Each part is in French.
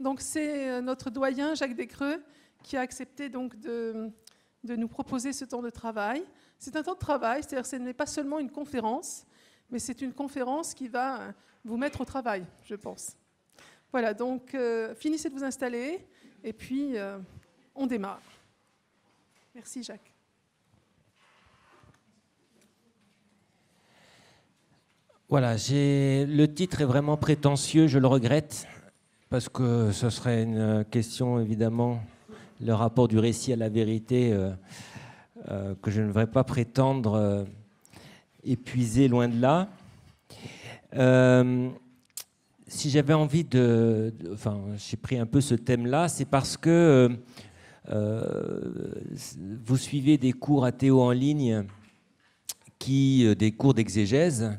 Donc c'est notre doyen, Jacques Descreux, qui a accepté donc de nous proposer ce temps de travail. C'est un temps de travail, c'est-à-dire que ce n'est pas seulement une conférence, mais c'est une conférence qui va vous mettre au travail, je pense. Voilà, donc finissez de vous installer, et puis on démarre. Merci Jacques. Voilà, le titre est vraiment prétentieux, je le regrette, parce que ce serait une question, évidemment, le rapport du récit à la vérité, que je ne devrais pas prétendre épuiser, loin de là. Si j'avais envie enfin, j'ai pris un peu ce thème-là, c'est parce que vous suivez des cours athéo en ligne, des cours d'exégèse,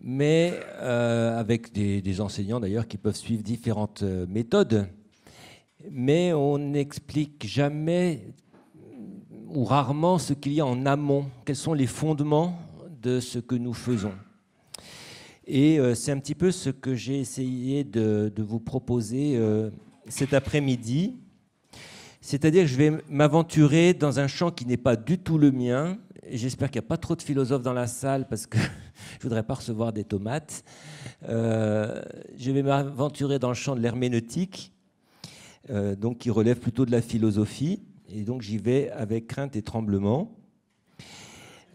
mais avec des enseignants d'ailleurs qui peuvent suivre différentes méthodes, mais on n'explique jamais ou rarement ce qu'il y a en amont, quels sont les fondements de ce que nous faisons. Et c'est un petit peu ce que j'ai essayé de vous proposer cet après-midi. C'est-à-dire que je vais m'aventurer dans un champ qui n'est pas du tout le mien. Et j'espère qu'il n'y a pas trop de philosophes dans la salle parce que je ne voudrais pas recevoir des tomates. Je vais m'aventurer dans le champ de l'herméneutique, donc qui relève plutôt de la philosophie. Et donc j'y vais avec crainte et tremblement.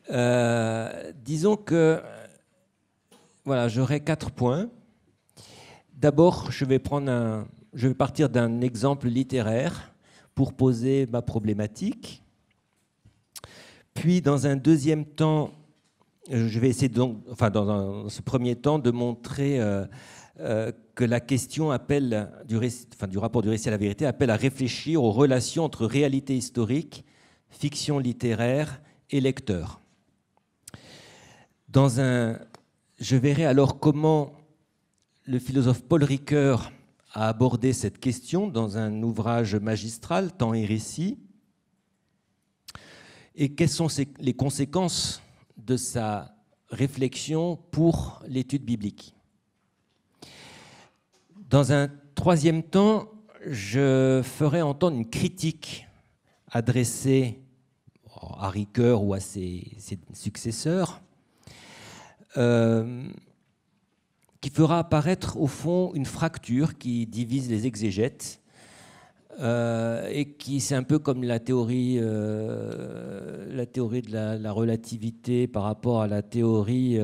Disons que voilà, j'aurai 4 points. D'abord, je vais partir d'un exemple littéraire pour poser ma problématique. Puis, dans un deuxième temps, je vais essayer donc, enfin, dans ce premier temps, de montrer que la question du rapport du récit à la vérité appelle à réfléchir aux relations entre réalité historique, fiction littéraire et lecteur. Je verrai alors comment le philosophe Paul Ricoeur a abordé cette question dans un ouvrage magistral, Temps et récit, et quelles sont les conséquences de sa réflexion pour l'étude biblique. Dans un troisième temps, je ferai entendre une critique adressée à Ricoeur ou à ses successeurs, qui fera apparaître au fond une fracture qui divise les exégètes et qui, c'est un peu comme la théorie de la relativité par rapport à la théorie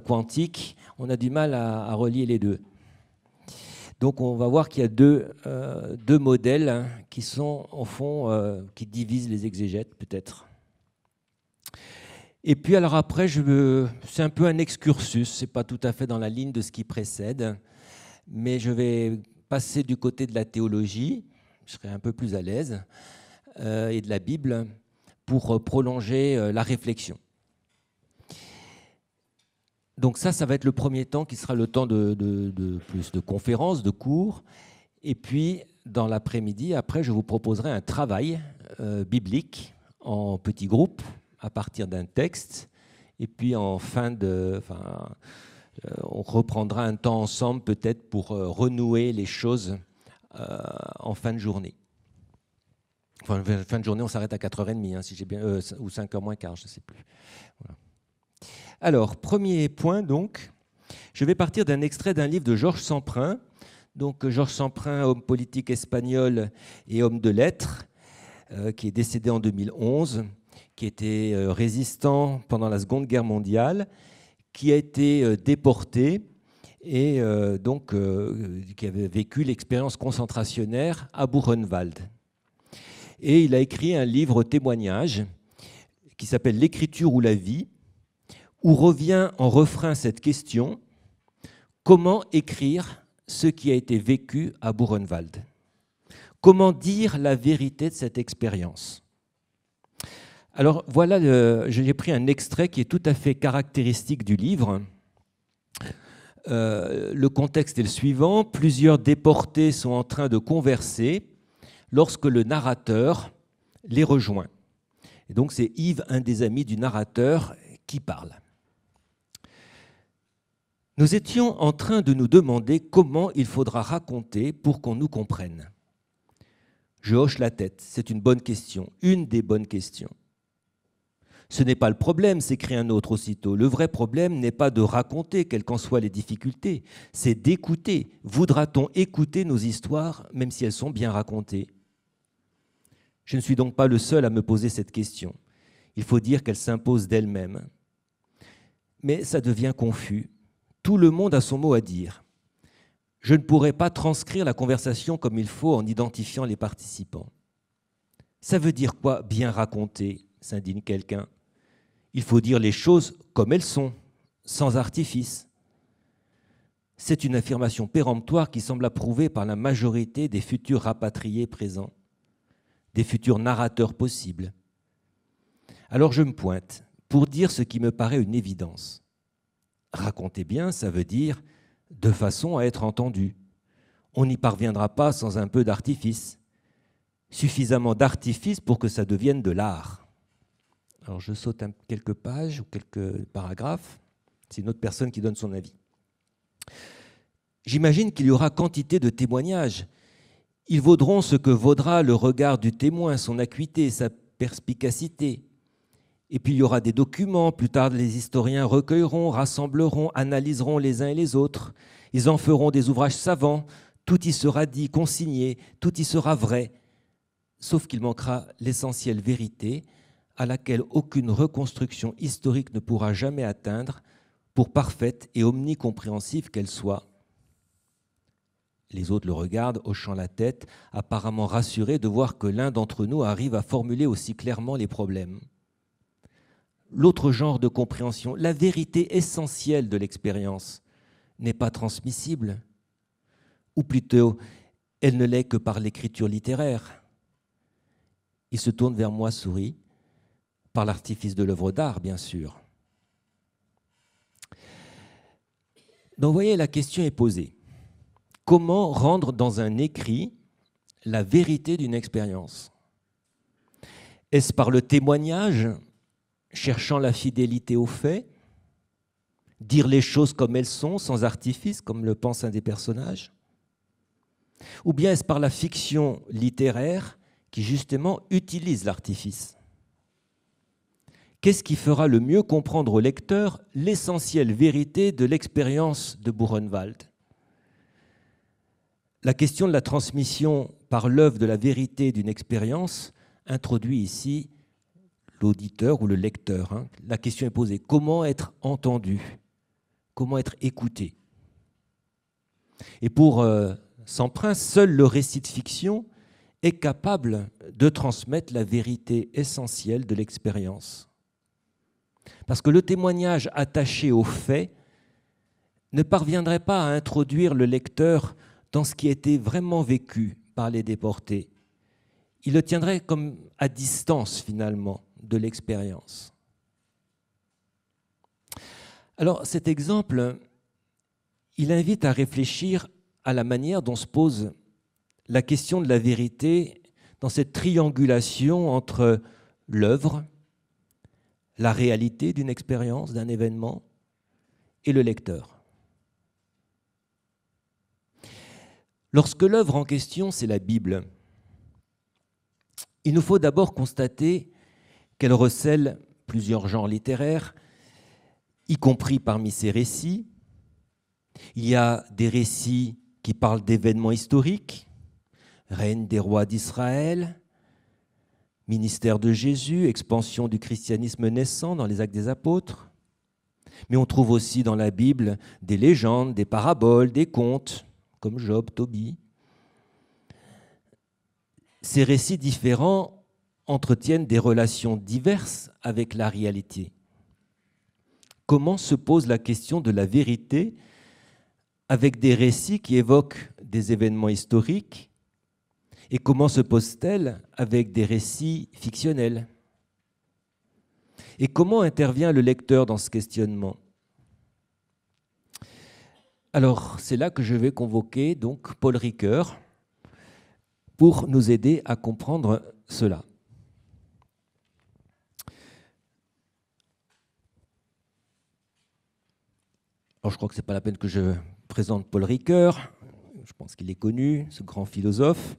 quantique. On a du mal à relier les deux. Donc on va voir qu'il y a deux modèles qui sont, au fond, qui divisent les exégètes peut-être. Et puis alors après, c'est un peu un excursus, c'est pas tout à fait dans la ligne de ce qui précède, mais je vais passer du côté de la théologie, je serai un peu plus à l'aise, et de la Bible, pour prolonger la réflexion. Donc ça va être le premier temps qui sera le temps de plus de conférences, de cours, et puis dans l'après-midi, après, je vous proposerai un travail biblique en petits groupes, à partir d'un texte, et puis on reprendra un temps ensemble peut-être pour renouer les choses en fin de journée. Enfin, fin de journée, on s'arrête à 4h30, hein, si j'ai bien, ou 5h moins quart, je ne sais plus. Voilà. Alors, premier point, donc, je vais partir d'un extrait d'un livre de Georges Semprin. Donc, Georges Semprin, homme politique espagnol et homme de lettres, qui est décédé en 2011, qui était résistant pendant la Seconde Guerre mondiale, qui a été déporté et qui avait vécu l'expérience concentrationnaire à Buchenwald. Et il a écrit un livre témoignage qui s'appelle « L'écriture ou la vie », où revient en refrain cette question : comment écrire ce qui a été vécu à Buchenwald ? Comment dire la vérité de cette expérience ? Alors voilà, j'ai pris un extrait qui est tout à fait caractéristique du livre. Le contexte est le suivant. Plusieurs déportés sont en train de converser lorsque le narrateur les rejoint. Et donc c'est Yves, un des amis du narrateur, qui parle. Nous étions en train de nous demander comment il faudra raconter pour qu'on nous comprenne. Je hoche la tête, c'est une bonne question, une des bonnes questions. Ce n'est pas le problème, s'écrie un autre aussitôt. Le vrai problème n'est pas de raconter, quelles qu'en soient les difficultés, c'est d'écouter. Voudra-t-on écouter nos histoires, même si elles sont bien racontées ? Je ne suis donc pas le seul à me poser cette question. Il faut dire qu'elle s'impose d'elle-même. Mais ça devient confus. Tout le monde a son mot à dire. Je ne pourrais pas transcrire la conversation comme il faut en identifiant les participants. Ça veut dire quoi, bien raconter, s'indigne quelqu'un. Il faut dire les choses comme elles sont, sans artifice. C'est une affirmation péremptoire qui semble approuvée par la majorité des futurs rapatriés présents, des futurs narrateurs possibles. Alors je me pointe pour dire ce qui me paraît une évidence. Raconter bien, ça veut dire de façon à être entendu. On n'y parviendra pas sans un peu d'artifice. Suffisamment d'artifice pour que ça devienne de l'art. Alors je saute quelques pages ou quelques paragraphes. C'est une autre personne qui donne son avis. J'imagine qu'il y aura quantité de témoignages. Ils vaudront ce que vaudra le regard du témoin, son acuité, sa perspicacité. Et puis il y aura des documents, plus tard les historiens recueilleront, rassembleront, analyseront les uns et les autres. Ils en feront des ouvrages savants, tout y sera dit, consigné, tout y sera vrai. Sauf qu'il manquera l'essentielle vérité à laquelle aucune reconstruction historique ne pourra jamais atteindre, pour parfaite et omnicompréhensive qu'elle soit. Les autres le regardent, hochant la tête, apparemment rassurés de voir que l'un d'entre nous arrive à formuler aussi clairement les problèmes. L'autre genre de compréhension, la vérité essentielle de l'expérience, n'est pas transmissible, ou plutôt, elle ne l'est que par l'écriture littéraire. Il se tourne vers moi, sourit, par l'artifice de l'œuvre d'art, bien sûr. Donc, vous voyez, la question est posée. Comment rendre dans un écrit la vérité d'une expérience ? Est-ce par le témoignage, cherchant la fidélité aux faits, dire les choses comme elles sont, sans artifice, comme le pense un des personnages ? Ou bien est-ce par la fiction littéraire qui justement utilise l'artifice ? Qu'est-ce qui fera le mieux comprendre au lecteur l'essentielle vérité de l'expérience de Buchenwald ? La question de la transmission par l'œuvre de la vérité d'une expérience introduit ici l'auditeur ou le lecteur. La question est posée, comment être entendu ? Comment être écouté ? Et pour Samprin, seul le récit de fiction est capable de transmettre la vérité essentielle de l'expérience. Parce que le témoignage attaché aux faits ne parviendrait pas à introduire le lecteur dans ce qui a été vraiment vécu par les déportés. Il le tiendrait comme à distance, finalement, de l'expérience. Alors, cet exemple, il invite à réfléchir à la manière dont se pose la question de la vérité dans cette triangulation entre l'œuvre, la réalité d'une expérience, d'un événement, et le lecteur. Lorsque l'œuvre en question, c'est la Bible, il nous faut d'abord constater qu'elle recèle plusieurs genres littéraires, y compris parmi ses récits. Il y a des récits qui parlent d'événements historiques, règne des rois d'Israël, ministère de Jésus, expansion du christianisme naissant dans les Actes des Apôtres. Mais on trouve aussi dans la Bible des légendes, des paraboles, des contes, comme Job, Tobie. Ces récits différents entretiennent des relations diverses avec la réalité. Comment se pose la question de la vérité avec des récits qui évoquent des événements historiques, et comment se pose-t-elle avec des récits fictionnels ? Et comment intervient le lecteur dans ce questionnement ? Alors, c'est là que je vais convoquer donc Paul Ricoeur pour nous aider à comprendre cela. Alors, je crois que ce n'est pas la peine que je présente Paul Ricoeur. Je pense qu'il est connu, ce grand philosophe.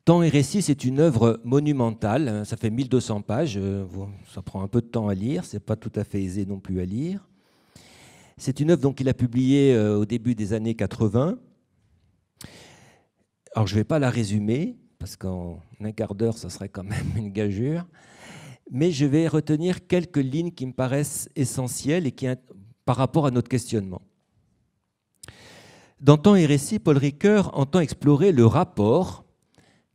Temps et récit, c'est une œuvre monumentale. Ça fait 1200 pages. Ça prend un peu de temps à lire. Ce n'est pas tout à fait aisé non plus à lire. C'est une œuvre qu'il a publiée au début des années 80. Alors, je ne vais pas la résumer, parce qu'en un quart d'heure, ça serait quand même une gageure. Mais je vais retenir quelques lignes qui me paraissent essentielles et qui, par rapport à notre questionnement. Dans Temps et récit, Paul Ricoeur entend explorer le rapport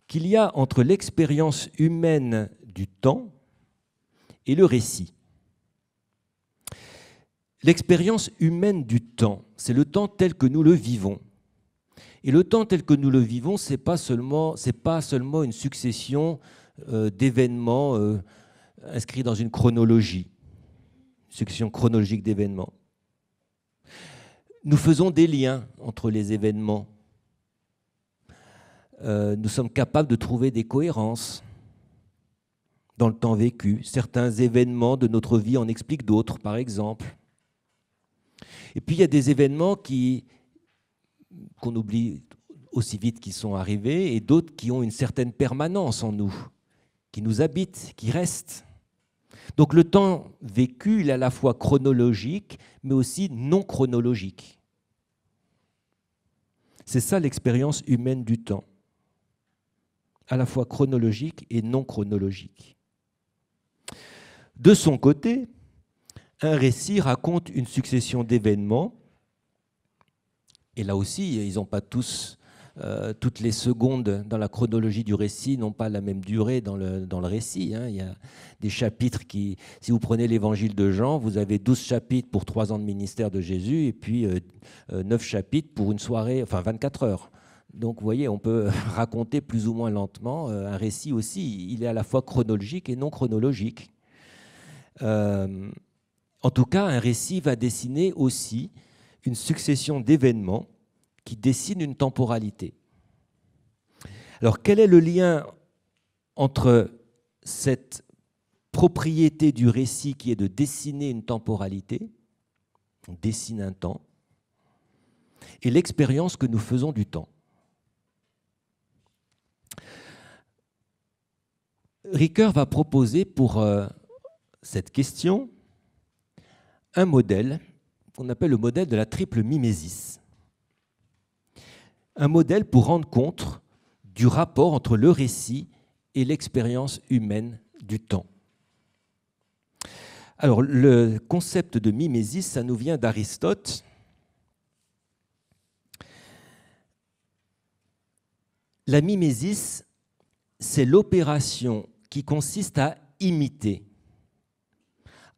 qu'il y a entre l'expérience humaine du temps et le récit. L'expérience humaine du temps, c'est le temps tel que nous le vivons. Et le temps tel que nous le vivons, ce n'est pas seulement une succession d'événements inscrits dans une chronologie, une succession chronologique d'événements. Nous faisons des liens entre les événements. Nous sommes capables de trouver des cohérences dans le temps vécu. Certains événements de notre vie en expliquent d'autres, par exemple. Et puis il y a des événements qu'on oublie aussi vite qu'ils sont arrivés, et d'autres qui ont une certaine permanence en nous, qui nous habitent, qui restent. Donc le temps vécu, il est à la fois chronologique, mais aussi non chronologique. C'est ça l'expérience humaine du temps, à la fois chronologique et non chronologique. De son côté, un récit raconte une succession d'événements, et là aussi, ils n'ont pas tous, toutes les secondes dans la chronologie du récit n'ont pas la même durée dans le récit. Il y a des chapitres qui, si vous prenez l'évangile de Jean, vous avez 12 chapitres pour 3 ans de ministère de Jésus, et puis 9 chapitres pour une soirée, enfin 24 heures. Donc vous voyez, on peut raconter plus ou moins lentement. Un récit aussi, il est à la fois chronologique et non chronologique. En tout cas, un récit va dessiner aussi une succession d'événements qui dessinent une temporalité. Alors, quel est le lien entre cette propriété du récit qui est de dessiner une temporalité, on dessine un temps, et l'expérience que nous faisons du temps? Ricoeur va proposer pour cette question un modèle qu'on appelle le modèle de la triple mimésis. Un modèle pour rendre compte du rapport entre le récit et l'expérience humaine du temps. Alors, le concept de mimésis, ça nous vient d'Aristote. La mimésis, c'est l'opération qui consiste à imiter,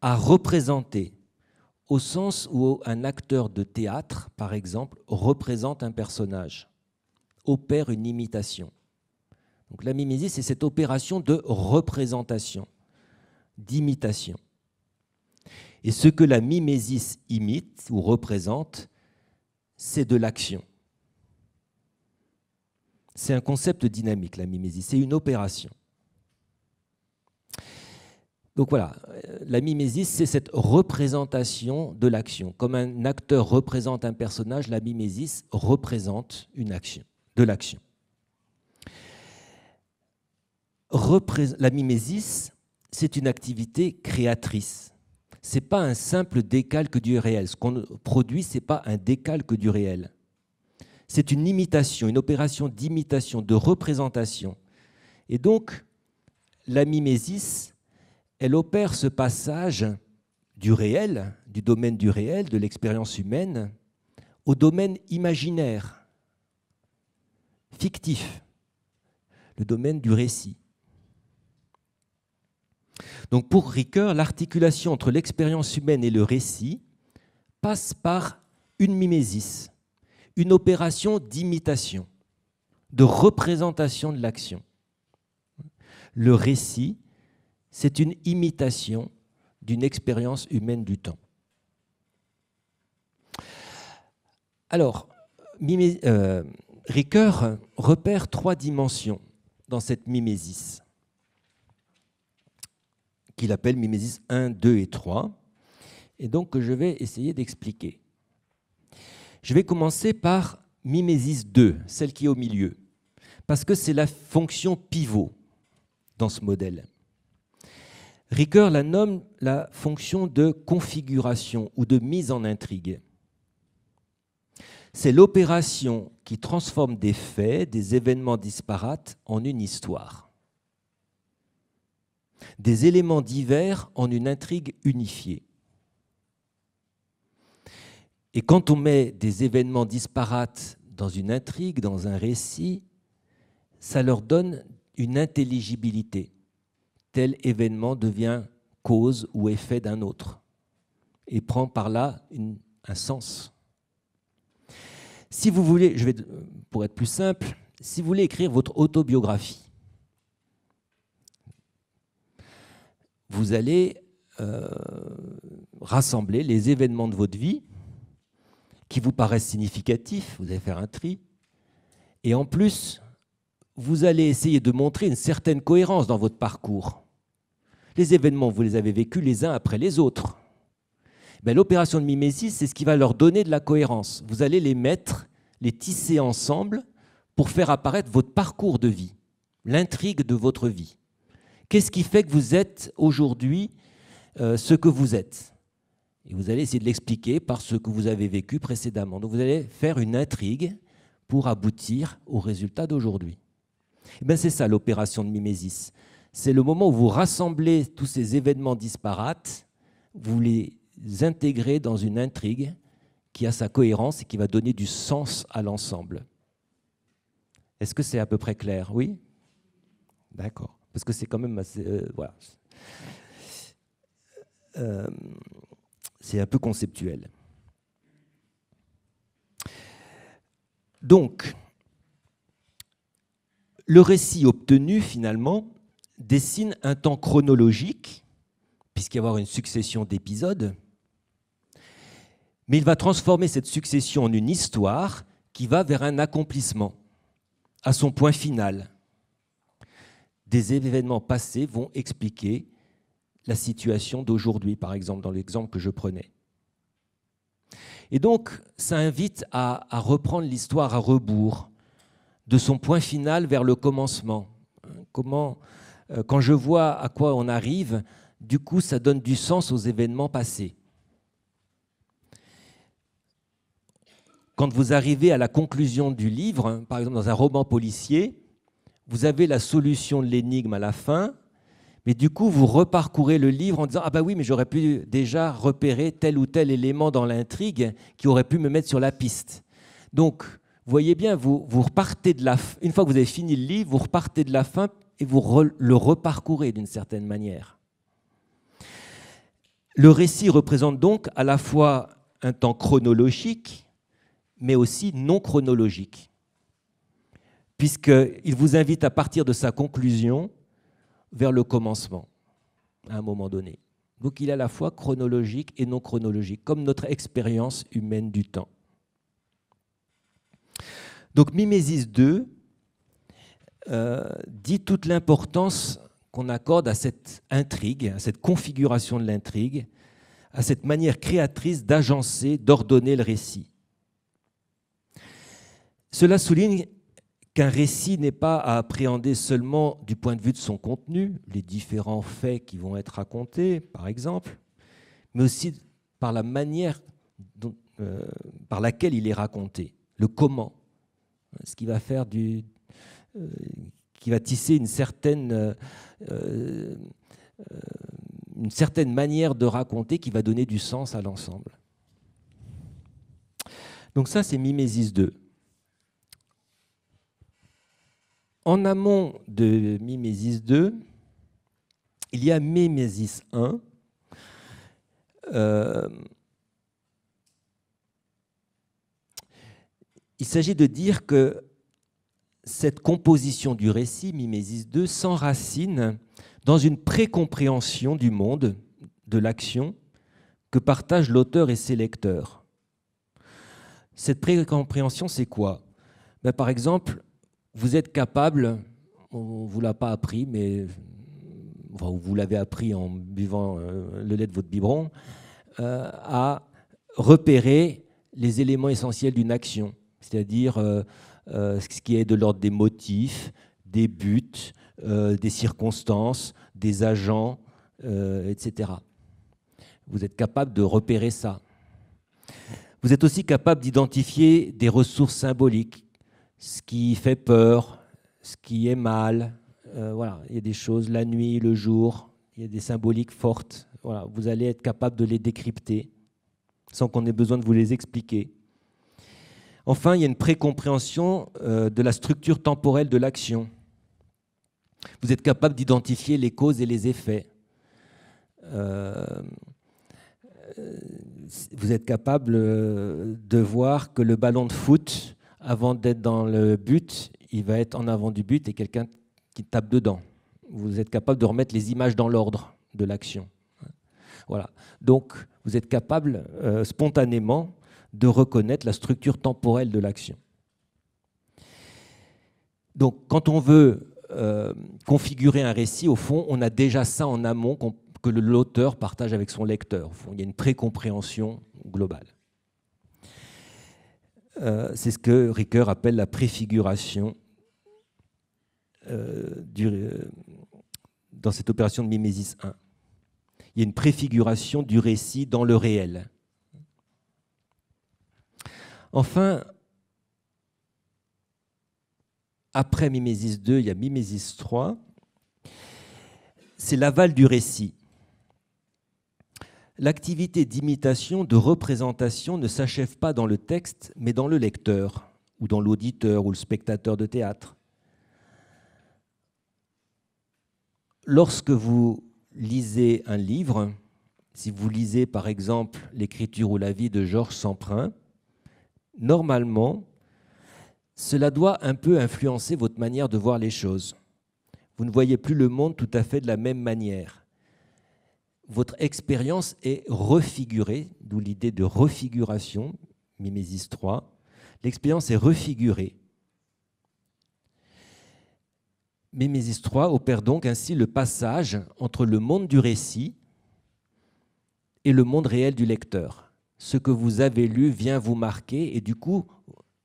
à représenter, au sens où un acteur de théâtre, par exemple, représente un personnage, opère une imitation. Donc la mimésis, c'est cette opération de représentation, d'imitation. Et ce que la mimésis imite ou représente, c'est de l'action. C'est un concept dynamique, la mimésis, c'est une opération. Donc voilà, la mimésis, c'est cette représentation de l'action. Comme un acteur représente un personnage, la mimésis représente une action, de l'action. La mimésis, c'est une activité créatrice. Ce n'est pas un simple décalque du réel. Ce qu'on produit, ce n'est pas un décalque du réel. C'est une imitation, une opération d'imitation, de représentation. Et donc, la mimésis, elle opère ce passage du réel, du domaine du réel, de l'expérience humaine, au domaine imaginaire, fictif, le domaine du récit. Donc pour Ricoeur, l'articulation entre l'expérience humaine et le récit passe par une mimésis, une opération d'imitation, de représentation de l'action. Le récit, c'est une imitation d'une expérience humaine du temps. Alors, Ricoeur repère 3 dimensions dans cette mimésis, qu'il appelle mimésis 1, 2 et 3. et donc que je vais essayer d'expliquer. Je vais commencer par mimésis 2, celle qui est au milieu, parce que c'est la fonction pivot dans ce modèle. Ricoeur la nomme la fonction de configuration ou de mise en intrigue. C'est l'opération qui transforme des faits, des événements disparates en une histoire. Des éléments divers en une intrigue unifiée. Et quand on met des événements disparates dans une intrigue, dans un récit, ça leur donne une intelligibilité. Tel événement devient cause ou effet d'un autre et prend par là un sens. Si vous voulez, pour être plus simple, si vous voulez écrire votre autobiographie, vous allez rassembler les événements de votre vie qui vous paraissent significatifs, vous allez faire un tri, et en plus, vous allez essayer de montrer une certaine cohérence dans votre parcours. Les événements, vous les avez vécus les uns après les autres. L'opération de mimésis, c'est ce qui va leur donner de la cohérence. Vous allez les mettre, les tisser ensemble pour faire apparaître votre parcours de vie, l'intrigue de votre vie. Qu'est-ce qui fait que vous êtes aujourd'hui ce que vous êtes ? Et vous allez essayer de l'expliquer par ce que vous avez vécu précédemment. Donc vous allez faire une intrigue pour aboutir au résultat d'aujourd'hui. C'est ça l'opération de mimésis. C'est le moment où vous rassemblez tous ces événements disparates, vous les intégrez dans une intrigue qui a sa cohérence et qui va donner du sens à l'ensemble. Est-ce que c'est à peu près clair? Oui? D'accord. Parce que c'est quand même assez... voilà. C'est un peu conceptuel. Donc, le récit obtenu, finalement, dessine un temps chronologique, puisqu'il va y avoir une succession d'épisodes, mais il va transformer cette succession en une histoire qui va vers un accomplissement, à son point final. Des événements passés vont expliquer la situation d'aujourd'hui, par exemple, dans l'exemple que je prenais. Et donc, ça invite à reprendre l'histoire à rebours, de son point final vers le commencement. Quand je vois à quoi on arrive, du coup, ça donne du sens aux événements passés. Quand vous arrivez à la conclusion du livre, par exemple dans un roman policier, vous avez la solution de l'énigme à la fin, mais du coup, vous reparcourez le livre en disant « Ah bah oui, mais j'aurais pu déjà repérer tel ou tel élément dans l'intrigue qui aurait pu me mettre sur la piste. » Donc, vous voyez bien, vous repartez de la fin. Une fois que vous avez fini le livre, vous repartez de la fin et vous le reparcourez d'une certaine manière. Le récit représente donc à la fois un temps chronologique, mais aussi non chronologique, puisqu'il vous invite à partir de sa conclusion vers le commencement, à un moment donné. Donc il est à la fois chronologique et non chronologique, comme notre expérience humaine du temps. Donc Mimésis 2 dit toute l'importance qu'on accorde à cette intrigue, à cette configuration de l'intrigue, à cette manière créatrice d'agencer, d'ordonner le récit. Cela souligne qu'un récit n'est pas à appréhender seulement du point de vue de son contenu, les différents faits qui vont être racontés, par exemple, mais aussi par la manière par laquelle il est raconté, le comment, ce qui va faire qui va tisser une certaine manière de raconter qui va donner du sens à l'ensemble. Donc ça, c'est Mimésis 2. En amont de Mimésis 2, il y a Mimésis 1. Il s'agit de dire que cette composition du récit, Mimésis 2, s'enracine dans une précompréhension du monde, de l'action, que partagent l'auteur et ses lecteurs. Cette précompréhension, c'est quoi? Par exemple, vous êtes capable, on ne vous l'a pas appris, mais enfin, vous l'avez appris en buvant le lait de votre biberon, à repérer les éléments essentiels d'une action, c'est-à-dire ce qui est de l'ordre des motifs, des buts, des circonstances, des agents, etc. Vous êtes capable de repérer ça. Vous êtes aussi capable d'identifier des ressources symboliques, ce qui fait peur, ce qui est mal. Voilà, il y a des choses, la nuit, le jour, il y a des symboliques fortes. Voilà, vous allez être capable de les décrypter sans qu'on ait besoin de vous les expliquer. Enfin, il y a une précompréhension de la structure temporelle de l'action. Vous êtes capable d'identifier les causes et les effets. Vous êtes capable de voir que le ballon de foot, avant d'être dans le but, il va être en avant du but et quelqu'un qui tape dedans. Vous êtes capable de remettre les images dans l'ordre de l'action. Voilà. Donc, vous êtes capable spontanément de reconnaître la structure temporelle de l'action. Donc, quand on veut configurer un récit, au fond, on a déjà ça en amont que l'auteur partage avec son lecteur. Au fond, il y a une précompréhension globale. C'est ce que Ricoeur appelle la préfiguration dans cette opération de mimésis 1. Il y a une préfiguration du récit dans le réel. Enfin, après mimésis 2, il y a mimésis 3. C'est l'aval du récit. L'activité d'imitation, de représentation ne s'achève pas dans le texte, mais dans le lecteur, ou dans l'auditeur, ou le spectateur de théâtre. Lorsque vous lisez un livre, si vous lisez par exemple l'écriture ou la vie de Georges Semprin, normalement, cela doit un peu influencer votre manière de voir les choses. Vous ne voyez plus le monde tout à fait de la même manière. Votre expérience est refigurée, d'où l'idée de refiguration, mimésis 3. L'expérience est refigurée. Mimésis 3 opère donc ainsi le passage entre le monde du récit et le monde réel du lecteur. Ce que vous avez lu vient vous marquer et du coup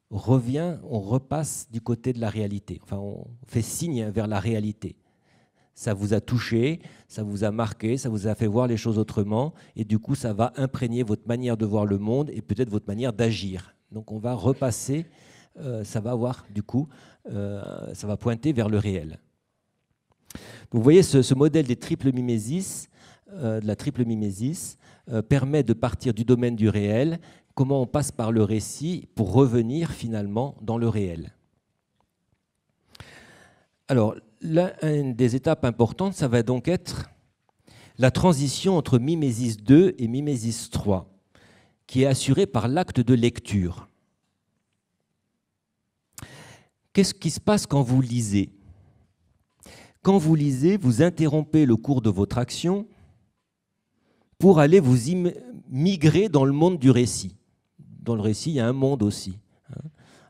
on repasse du côté de la réalité. Enfin, on fait signe vers la réalité. Ça vous a touché, ça vous a marqué, ça vous a fait voir les choses autrement et du coup ça va imprégner votre manière de voir le monde et peut-être votre manière d'agir. Donc on va repasser, ça va avoir du coup, ça va pointer vers le réel. Vous voyez ce modèle des triples mimésis, de la triple mimésis, permet de partir du domaine du réel, comment on passe par le récit pour revenir finalement dans le réel. Alors, une des étapes importantes, ça va donc être la transition entre mimésis 2 et mimésis 3, qui est assurée par l'acte de lecture. Qu'est-ce qui se passe quand vous lisez ? Quand vous lisez, vous interrompez le cours de votre action pour aller vous migrer dans le monde du récit. Dans le récit, il y a un monde aussi,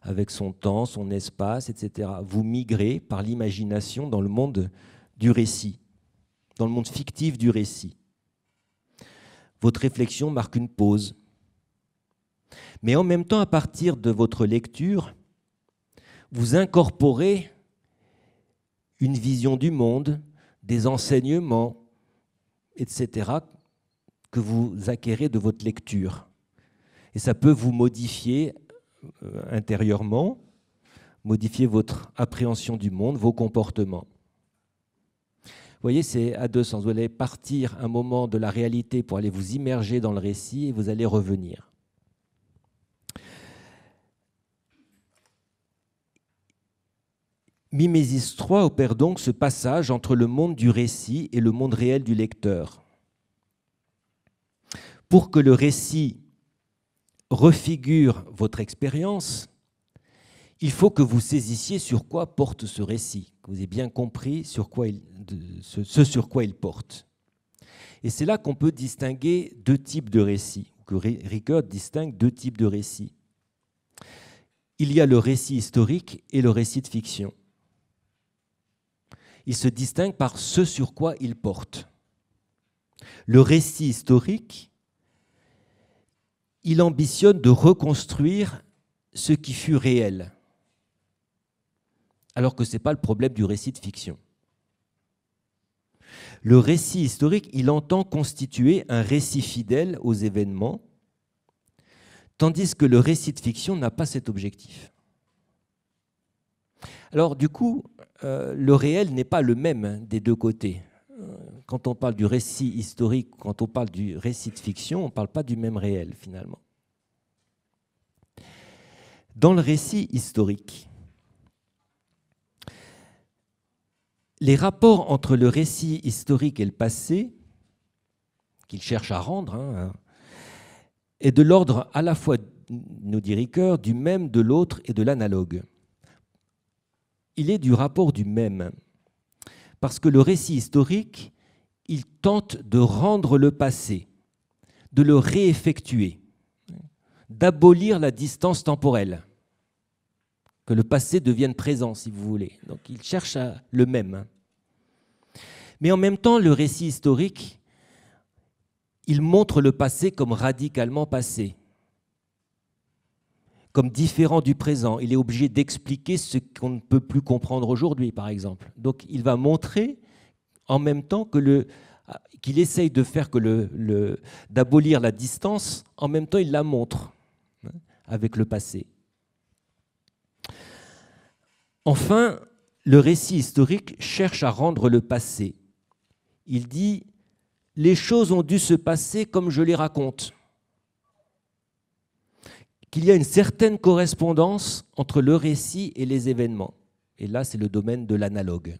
avec son temps, son espace, etc. Vous migrez par l'imagination dans le monde du récit, dans le monde fictif du récit. Votre réflexion marque une pause. Mais en même temps, à partir de votre lecture, vous incorporez une vision du monde, des enseignements, etc., que vous acquérez de votre lecture. Et ça peut vous modifier intérieurement, modifier votre appréhension du monde, vos comportements. Vous voyez, c'est à deux sens. Vous allez partir un moment de la réalité pour aller vous immerger dans le récit et vous allez revenir. Mimésis 3 opère donc ce passage entre le monde du récit et le monde réel du lecteur. Pour que le récit refigure votre expérience, il faut que vous saisissiez sur quoi porte ce récit, que vous ayez bien compris ce sur quoi il porte. Et c'est là qu'on peut distinguer deux types de récits, que Ricoeur distingue deux types de récits. Il y a le récit historique et le récit de fiction. Il se distingue par ce sur quoi il porte. Le récit historique il ambitionne de reconstruire ce qui fut réel, alors que ce n'est pas le problème du récit de fiction. Le récit historique, il entend constituer un récit fidèle aux événements, tandis que le récit de fiction n'a pas cet objectif. Alors du coup, le réel n'est pas le même des deux côtés. Quand on parle du récit historique, quand on parle du récit de fiction, on ne parle pas du même réel finalement. Dans le récit historique, les rapports entre le récit historique et le passé, qu'il cherche à rendre, est de l'ordre à la fois, nous dit Ricoeur, du même, de l'autre et de l'analogue. Il est du rapport du même, parce que le récit historique, il tente de rendre le passé, de le réeffectuer, d'abolir la distance temporelle, que le passé devienne présent, si vous voulez. Donc il cherche le même. Mais en même temps, le récit historique, il montre le passé comme radicalement passé, comme différent du présent. Il est obligé d'expliquer ce qu'on ne peut plus comprendre aujourd'hui, par exemple. Donc il va montrer en même temps qu'il essaye de faire d'abolir la distance, en même temps il la montre avec le passé. Enfin, le récit historique cherche à rendre le passé. Il dit « les choses ont dû se passer comme je les raconte ». Qu'il y a une certaine correspondance entre le récit et les événements. Et là, c'est le domaine de l'analogue.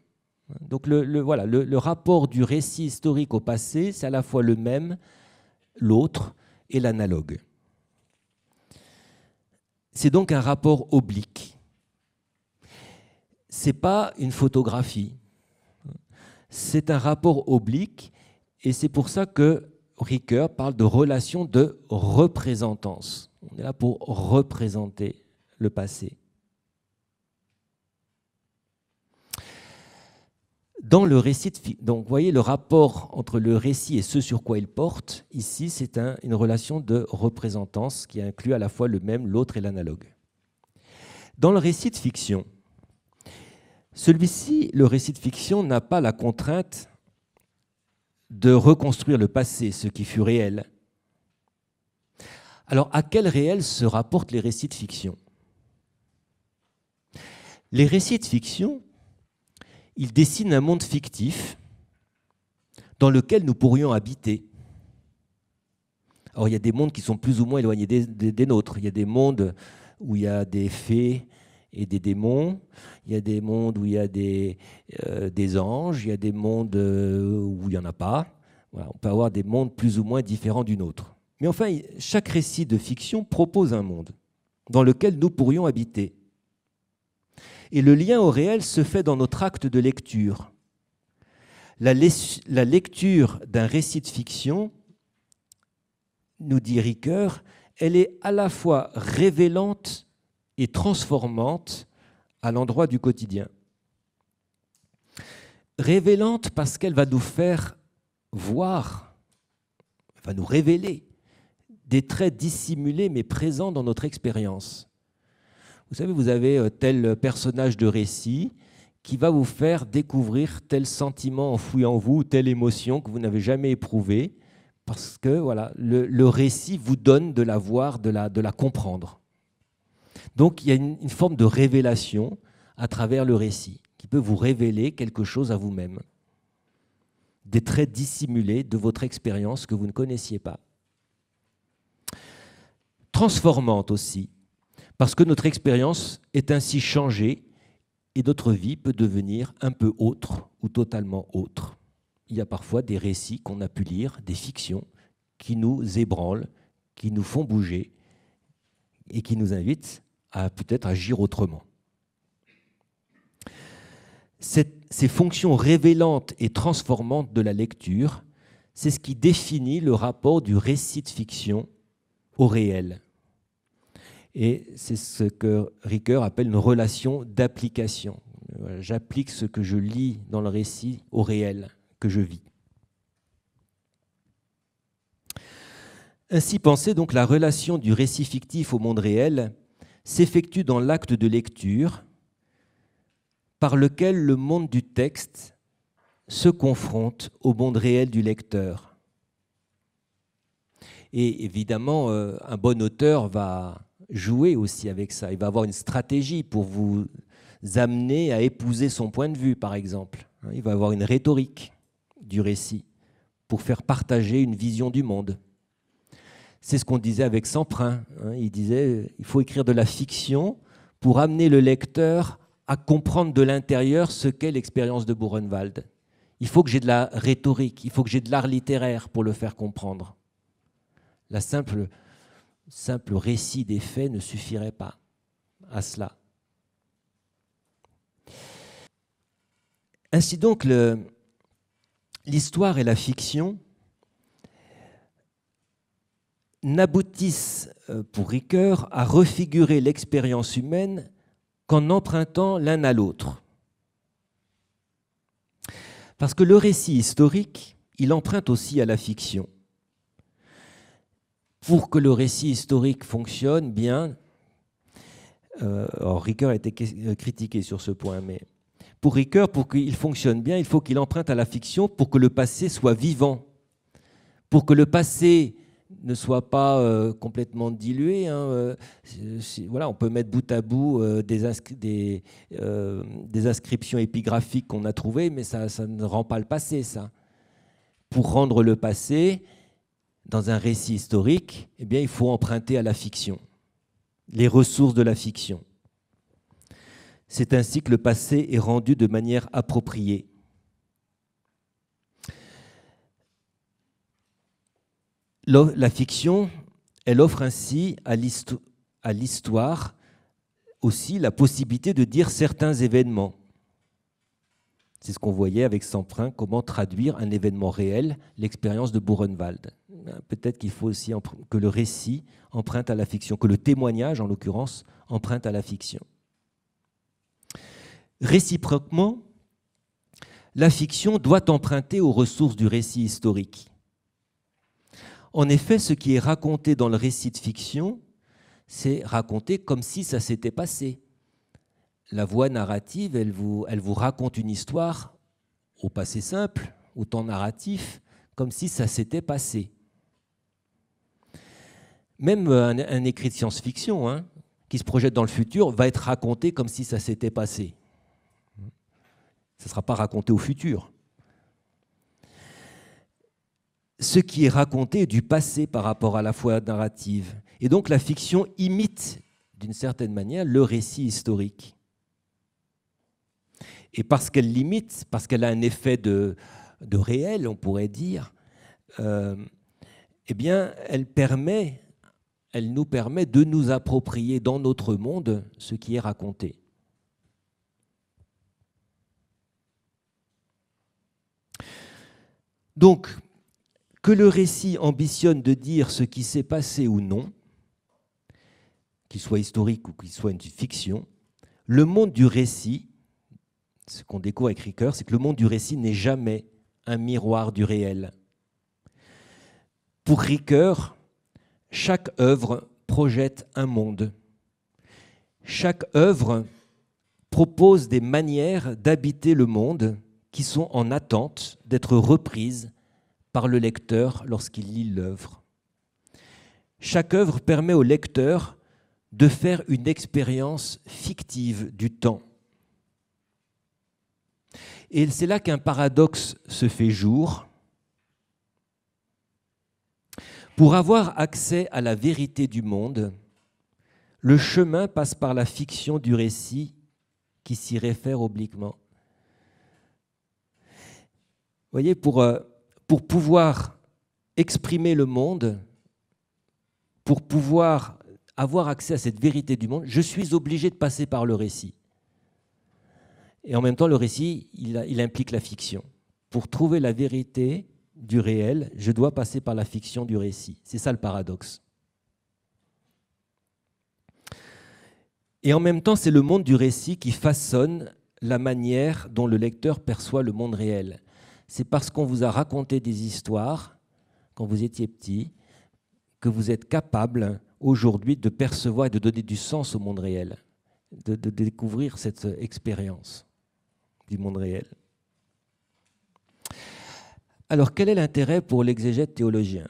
Donc le rapport du récit historique au passé, c'est à la fois le même, l'autre et l'analogue. C'est donc un rapport oblique. Ce n'est pas une photographie. C'est un rapport oblique, et c'est pour ça que Ricoeur parle de relation de représentance. On est là pour représenter le passé. Dans le récit, donc vous voyez le rapport entre le récit et ce sur quoi il porte, ici c'est une relation de représentance qui inclut à la fois le même, l'autre et l'analogue. Dans le récit de fiction, celui-ci, le récit de fiction, n'a pas la contrainte de reconstruire le passé, ce qui fut réel. Alors, à quel réel se rapportent les récits de fiction? Les récits de fiction, ils dessinent un monde fictif dans lequel nous pourrions habiter. Alors, il y a des mondes qui sont plus ou moins éloignés des nôtres. Il y a des mondes où il y a des fées et des démons. Il y a des mondes où il y a des anges. Il y a des mondes où il n'y en a pas. Voilà, on peut avoir des mondes plus ou moins différents du nôtre. Mais enfin, chaque récit de fiction propose un monde dans lequel nous pourrions habiter. Et le lien au réel se fait dans notre acte de lecture. La lecture d'un récit de fiction, nous dit Ricoeur, elle est à la fois révélante et transformante à l'endroit du quotidien. Révélante parce qu'elle va nous faire voir, va nous révéler des traits dissimulés mais présents dans notre expérience. Vous savez, vous avez tel personnage de récit qui va vous faire découvrir tel sentiment enfoui en vous, telle émotion que vous n'avez jamais éprouvée, parce que voilà, le récit vous donne de la voir, de la comprendre. Donc il y a une forme de révélation à travers le récit, qui peut vous révéler quelque chose à vous-même, des traits dissimulés de votre expérience que vous ne connaissiez pas. Transformante aussi, parce que notre expérience est ainsi changée et notre vie peut devenir un peu autre ou totalement autre. Il y a parfois des récits qu'on a pu lire, des fictions, qui nous ébranlent, qui nous font bouger et qui nous invitent à peut-être agir autrement. Ces fonctions révélantes et transformantes de la lecture, c'est ce qui définit le rapport du récit de fiction au réel. Et c'est ce que Ricoeur appelle une relation d'application. J'applique ce que je lis dans le récit au réel que je vis. Ainsi pensée, donc, la relation du récit fictif au monde réel s'effectue dans l'acte de lecture par lequel le monde du texte se confronte au monde réel du lecteur. Et évidemment, un bon auteur va jouer aussi avec ça. Il va avoir une stratégie pour vous amener à épouser son point de vue, par exemple. Il va avoir une rhétorique du récit pour faire partager une vision du monde. C'est ce qu'on disait avec Semprin. Il disait il faut écrire de la fiction pour amener le lecteur à comprendre de l'intérieur ce qu'est l'expérience de Buchenwald. Il faut que j'ai de la rhétorique, il faut que j'ai de l'art littéraire pour le faire comprendre. La simple récit des faits ne suffirait pas à cela. Ainsi donc, l'histoire et la fiction n'aboutissent pour Ricoeur à refigurer l'expérience humaine qu'en empruntant l'un à l'autre. Parce que le récit historique, il emprunte aussi à la fiction. Pour que le récit historique fonctionne bien, Ricoeur a été critiqué sur ce point, mais pour Ricoeur, pour qu'il fonctionne bien, il faut qu'il emprunte à la fiction pour que le passé soit vivant, pour que le passé ne soit pas complètement dilué. Voilà, on peut mettre bout à bout des inscriptions épigraphiques qu'on a trouvées, mais ça ne rend pas le passé, ça. Pour rendre le passé, dans un récit historique, eh bien, il faut emprunter à la fiction, les ressources de la fiction. C'est ainsi que le passé est rendu de manière appropriée. La fiction, elle offre ainsi à l'histoire aussi la possibilité de dire certains événements. C'est ce qu'on voyait avec Semprin, comment traduire un événement réel, l'expérience de Buchenwald. Peut-être qu'il faut aussi que le récit emprunte à la fiction, que le témoignage, en l'occurrence, emprunte à la fiction. Réciproquement, la fiction doit emprunter aux ressources du récit historique. En effet, ce qui est raconté dans le récit de fiction, c'est raconté comme si ça s'était passé. La voix narrative, elle vous raconte une histoire au passé simple, au temps narratif, comme si ça s'était passé. Même un écrit de science-fiction qui se projette dans le futur va être raconté comme si ça s'était passé. Ça ne sera pas raconté au futur. Ce qui est raconté est du passé par rapport à la foi narrative. Et donc la fiction imite, d'une certaine manière, le récit historique. Et parce qu'elle l'imite, parce qu'elle a un effet de réel, on pourrait dire, eh bien, elle nous permet de nous approprier dans notre monde ce qui est raconté. Donc, que le récit ambitionne de dire ce qui s'est passé ou non, qu'il soit historique ou qu'il soit une fiction, le monde du récit, ce qu'on découvre avec Ricoeur, c'est que le monde du récit n'est jamais un miroir du réel. Pour Ricoeur, chaque œuvre projette un monde. Chaque œuvre propose des manières d'habiter le monde qui sont en attente d'être reprises par le lecteur lorsqu'il lit l'œuvre. Chaque œuvre permet au lecteur de faire une expérience fictive du temps. Et c'est là qu'un paradoxe se fait jour. Pour avoir accès à la vérité du monde, le chemin passe par la fiction du récit qui s'y réfère obliquement. Vous voyez, pour pouvoir exprimer le monde, pour pouvoir avoir accès à cette vérité du monde, je suis obligé de passer par le récit. Et en même temps, le récit, il implique la fiction. Pour trouver la vérité du réel, je dois passer par la fiction du récit. C'est ça le paradoxe. Et en même temps, c'est le monde du récit qui façonne la manière dont le lecteur perçoit le monde réel. C'est parce qu'on vous a raconté des histoires, quand vous étiez petit, que vous êtes capable aujourd'hui de percevoir et de donner du sens au monde réel, de découvrir cette expérience du monde réel. Alors, quel est l'intérêt pour l'exégète théologien?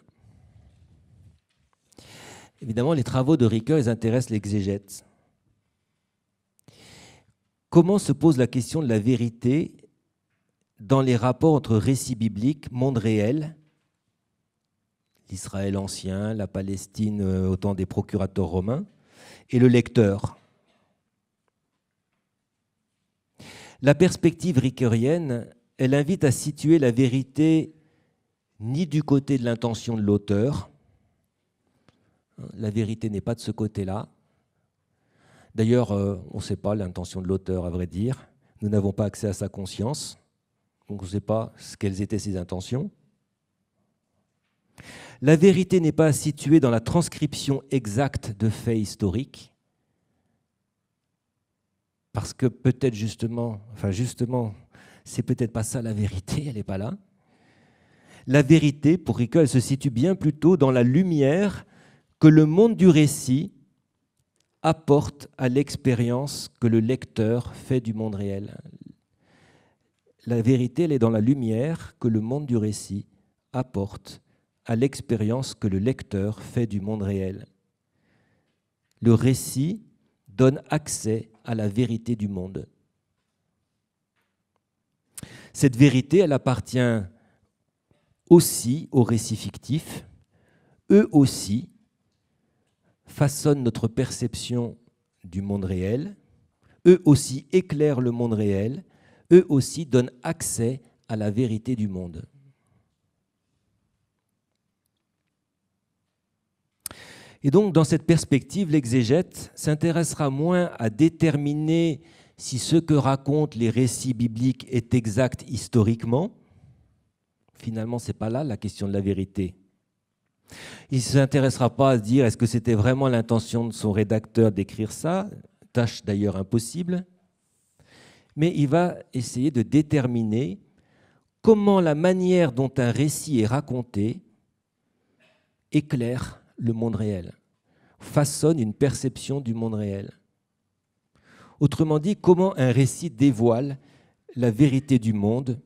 Évidemment, les travaux de Ricoeur, ils intéressent l'exégète. Comment se pose la question de la vérité dans les rapports entre récits bibliques, monde réel, l'Israël ancien, la Palestine au temps des procurateurs romains, et le lecteur? La perspective ricoeurienne, elle invite à situer la vérité ni du côté de l'intention de l'auteur. La vérité n'est pas de ce côté-là. D'ailleurs, on ne sait pas l'intention de l'auteur, à vrai dire. Nous n'avons pas accès à sa conscience. Donc on ne sait pas quelles étaient ses intentions. La vérité n'est pas située dans la transcription exacte de faits historiques. Parce que peut-être justement, c'est peut-être pas ça la vérité, elle n'est pas là. La vérité, pour Ricoeur, elle se situe bien plutôt dans la lumière que le monde du récit apporte à l'expérience que le lecteur fait du monde réel. La vérité, elle est dans la lumière que le monde du récit apporte à l'expérience que le lecteur fait du monde réel. Le récit donne accès à la vérité du monde. Cette vérité, elle appartient aussi aux récits fictifs. Eux aussi façonnent notre perception du monde réel. Eux aussi éclairent le monde réel. Eux aussi donnent accès à la vérité du monde. Et donc, dans cette perspective, l'exégète s'intéressera moins à déterminer si ce que racontent les récits bibliques est exact historiquement. Finalement, ce n'est pas là la question de la vérité. Il ne s'intéressera pas à se dire est-ce que c'était vraiment l'intention de son rédacteur d'écrire ça, tâche d'ailleurs impossible, mais il va essayer de déterminer comment la manière dont un récit est raconté éclaire le monde réel, façonne une perception du monde réel. Autrement dit, comment un récit dévoile la vérité du monde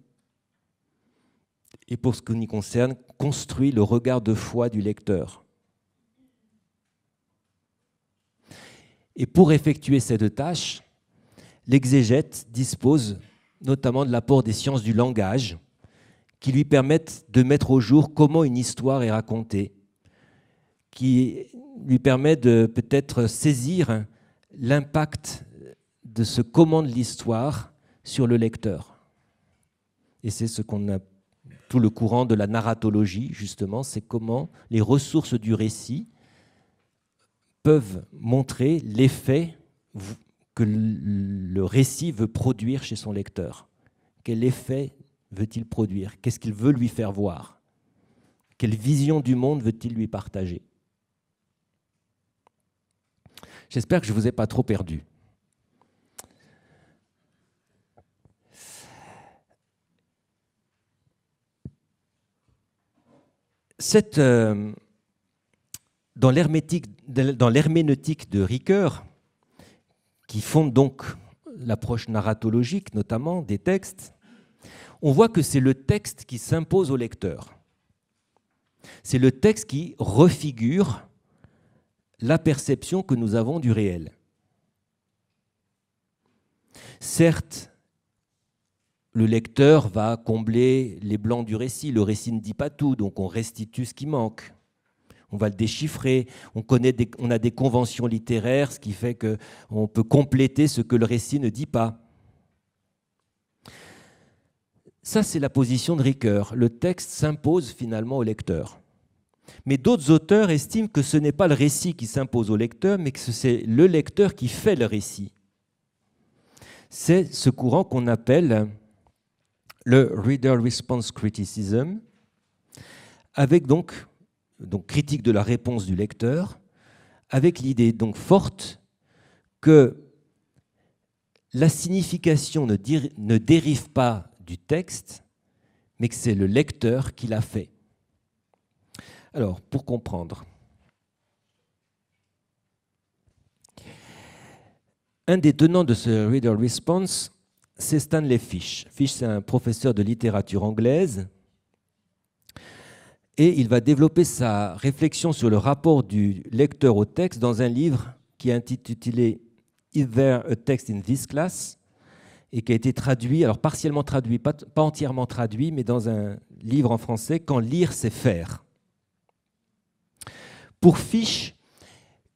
et, pour ce qui nous concerne, construit le regard de foi du lecteur. Et pour effectuer cette tâche, l'exégète dispose notamment de l'apport des sciences du langage qui lui permettent de mettre au jour comment une histoire est racontée, qui lui permet de peut-être saisir l'impact de ce comment de l'histoire sur le lecteur. Et c'est ce qu'on a tout le courant de la narratologie, justement, c'est comment les ressources du récit peuvent montrer l'effet que le récit veut produire chez son lecteur. Quel effet veut-il produire? Qu'est-ce qu'il veut lui faire voir? Quelle vision du monde veut-il lui partager? J'espère que je ne vous ai pas trop perdu. Dans l'herméneutique de Ricoeur, qui fonde donc l'approche narratologique, notamment des textes, on voit que c'est le texte qui s'impose au lecteur. C'est le texte qui refigure la perception que nous avons du réel. Certes, le lecteur va combler les blancs du récit. Le récit ne dit pas tout, donc on restitue ce qui manque. On va le déchiffrer. On a des conventions littéraires, ce qui fait qu'on peut compléter ce que le récit ne dit pas. Ça, c'est la position de Ricoeur. Le texte s'impose finalement au lecteur. Mais d'autres auteurs estiment que ce n'est pas le récit qui s'impose au lecteur, mais que c'est le lecteur qui fait le récit. C'est ce courant qu'on appelle le Reader Response Criticism, avec donc critique de la réponse du lecteur, avec l'idée donc forte que la signification ne dérive pas du texte, mais que c'est le lecteur qui l'a fait. Alors, pour comprendre, Un des tenants de ce Reader Response, c'est Stanley Fish. Fish, c'est un professeur de littérature anglaise. Et il va développer sa réflexion sur le rapport du lecteur au texte dans un livre qui est intitulé « Is there a text in this class ?» et qui a été traduit, alors partiellement traduit, pas entièrement traduit, mais dans un livre en français, « Quand lire, c'est faire ». Pour Fish,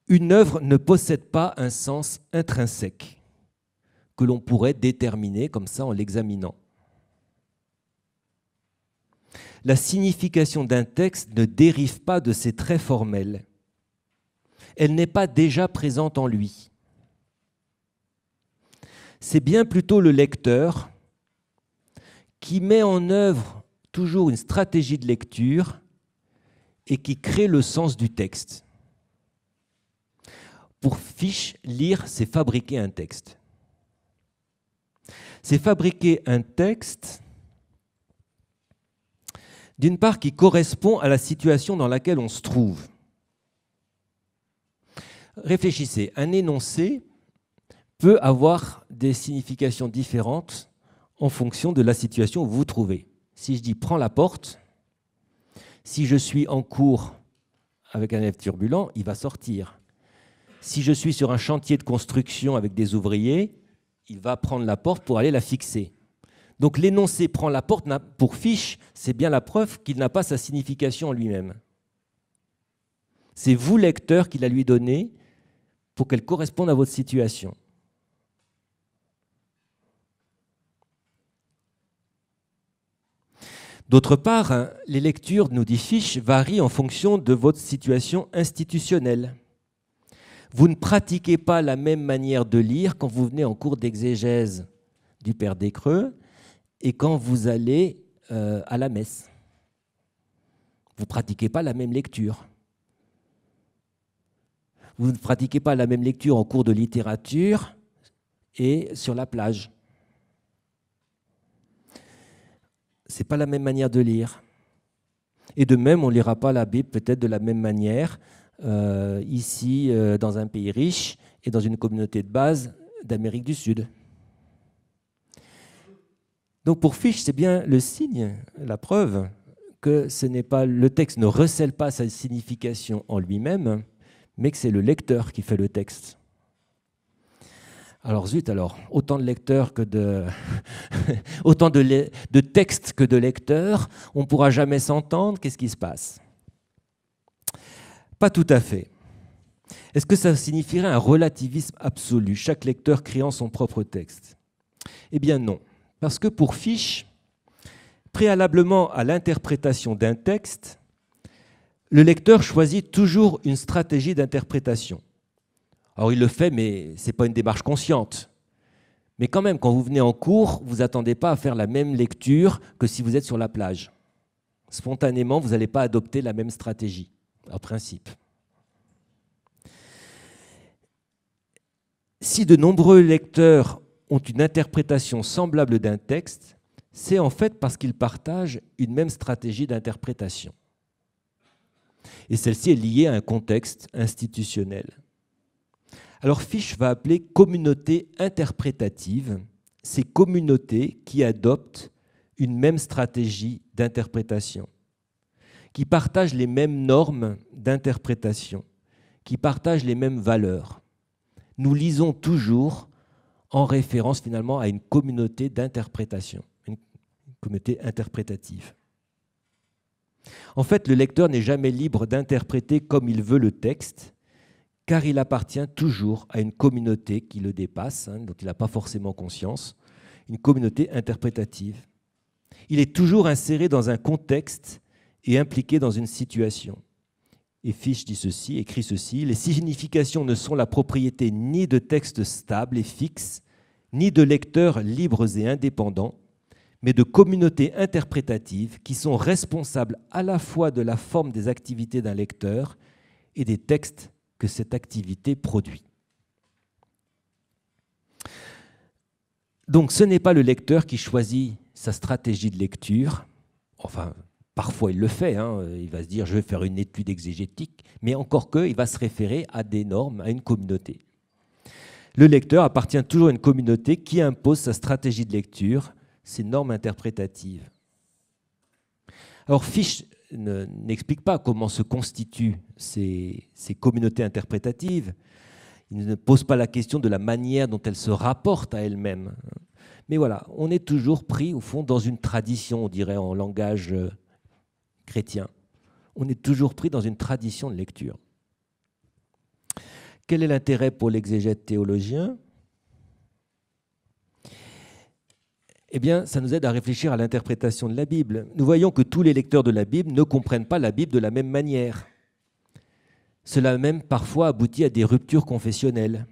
une œuvre ne possède pas un sens intrinsèque que l'on pourrait déterminer comme ça en l'examinant. La signification d'un texte ne dérive pas de ses traits formels. Elle n'est pas déjà présente en lui. C'est bien plutôt le lecteur qui met en œuvre toujours une stratégie de lecture et qui crée le sens du texte. Pour Fish, lire, c'est fabriquer un texte. C'est fabriquer un texte, d'une part, qui correspond à la situation dans laquelle on se trouve. Réfléchissez, un énoncé peut avoir des significations différentes en fonction de la situation où vous vous trouvez. Si je dis « prends la porte », si je suis en cours avec un élève turbulent, il va sortir. Si je suis sur un chantier de construction avec des ouvriers, il va prendre la porte pour aller la fixer. Donc l'énoncé « prend la porte », pour Fish, c'est bien la preuve qu'il n'a pas sa signification en lui-même. C'est vous, lecteur, qui la lui donnez pour qu'elle corresponde à votre situation. D'autre part, les lectures, nous dit Fish, varient en fonction de votre situation institutionnelle. Vous ne pratiquez pas la même manière de lire quand vous venez en cours d'exégèse du Père Descreux et quand vous allez à la messe. Vous ne pratiquez pas la même lecture. Vous ne pratiquez pas la même lecture en cours de littérature et sur la plage. Ce n'est pas la même manière de lire. Et de même, on ne lira pas la Bible peut-être de la même manière ici, dans un pays riche et dans une communauté de base d'Amérique du Sud. Donc pour Fish, c'est bien le signe, la preuve, que ce n'est pas, le texte ne recèle pas sa signification en lui-même, mais que c'est le lecteur qui fait le texte. Alors zut, autant de lecteurs que de autant de textes que de lecteurs, on ne pourra jamais s'entendre, qu'est-ce qui se passe? Pas tout à fait. Est-ce que ça signifierait un relativisme absolu, chaque lecteur créant son propre texte? Eh bien non, parce que pour Fish, préalablement à l'interprétation d'un texte, le lecteur choisit toujours une stratégie d'interprétation. Alors il le fait, mais ce n'est pas une démarche consciente. Mais quand même, quand vous venez en cours, vous n'attendez pas à faire la même lecture que si vous êtes sur la plage. Spontanément, vous n'allez pas adopter la même stratégie, en principe. Si de nombreux lecteurs ont une interprétation semblable d'un texte, c'est en fait parce qu'ils partagent une même stratégie d'interprétation. Et celle-ci est liée à un contexte institutionnel. Alors Fish va appeler communauté interprétative ces communautés qui adoptent une même stratégie d'interprétation, qui partagent les mêmes normes d'interprétation, qui partagent les mêmes valeurs. Nous lisons toujours en référence finalement à une communauté d'interprétation, une communauté interprétative. En fait, le lecteur n'est jamais libre d'interpréter comme il veut le texte, car il appartient toujours à une communauté qui le dépasse, dont il n'a pas forcément conscience, une communauté interprétative. Il est toujours inséré dans un contexte et impliqué dans une situation. Et Fish dit ceci, écrit ceci, « Les significations ne sont la propriété ni de textes stables et fixes, ni de lecteurs libres et indépendants, mais de communautés interprétatives qui sont responsables à la fois de la forme des activités d'un lecteur et des textes que cette activité produit. » Donc ce n'est pas le lecteur qui choisit sa stratégie de lecture, enfin parfois il le fait, il va se dire je vais faire une étude exégétique, mais encore que, il va se référer à des normes, à une communauté. Le lecteur appartient toujours à une communauté qui impose sa stratégie de lecture, ses normes interprétatives. Alors Fichte n'explique pas comment se constituent ces communautés interprétatives. Il ne pose pas la question de la manière dont elles se rapportent à elles-mêmes. Mais voilà, on est toujours pris, au fond, dans une tradition, on dirait en langage chrétien. On est toujours pris dans une tradition de lecture. Quel est l'intérêt pour l'exégète théologien ? Eh bien, ça nous aide à réfléchir à l'interprétation de la Bible. Nous voyons que tous les lecteurs de la Bible ne comprennent pas la Bible de la même manière. Cela même parfois aboutit à des ruptures confessionnelles.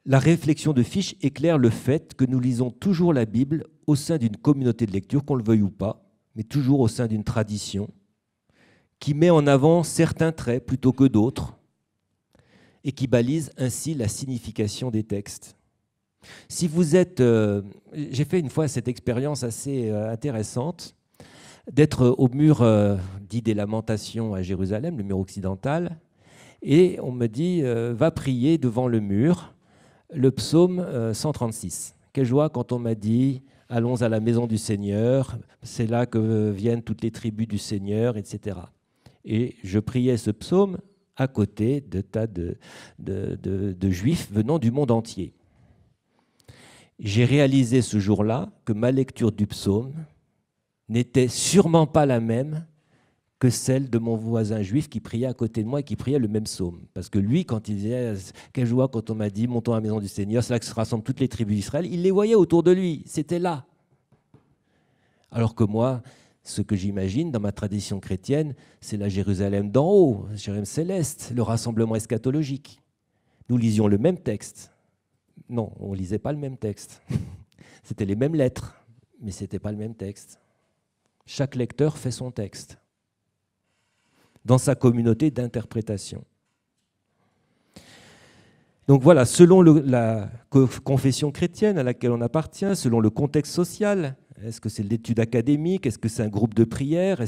La réflexion de Fichte éclaire le fait que nous lisons toujours la Bible au sein d'une communauté de lecture, qu'on le veuille ou pas, mais toujours au sein d'une tradition qui met en avant certains traits plutôt que d'autres et qui balise ainsi la signification des textes. Si vous êtes... j'ai fait une fois cette expérience assez intéressante d'être au mur dit des Lamentations à Jérusalem, le mur occidental, et on me dit va prier devant le mur le psaume 136. Quelle joie quand on m'a dit allons à la maison du Seigneur, c'est là que viennent toutes les tribus du Seigneur, etc. Et je priais ce psaume à côté de tas de juifs venant du monde entier. J'ai réalisé ce jour-là que ma lecture du psaume n'était sûrement pas la même que celle de mon voisin juif qui priait à côté de moi et qui priait le même psaume. Parce que lui, quand il disait « Quelle joie quand on m'a dit, montons à la maison du Seigneur, c'est là que se rassemblent toutes les tribus d'Israël », il les voyait autour de lui, c'était là. Alors que moi, ce que j'imagine dans ma tradition chrétienne, c'est la Jérusalem d'en haut, Jérusalem céleste, le rassemblement eschatologique. Nous lisions le même texte. Non, on ne lisait pas le même texte. C'était les mêmes lettres, mais ce n'était pas le même texte. Chaque lecteur fait son texte dans sa communauté d'interprétation. Donc voilà, selon la confession chrétienne à laquelle on appartient, selon le contexte social, est-ce que c'est l'étude académique, est-ce que c'est un groupe de prière,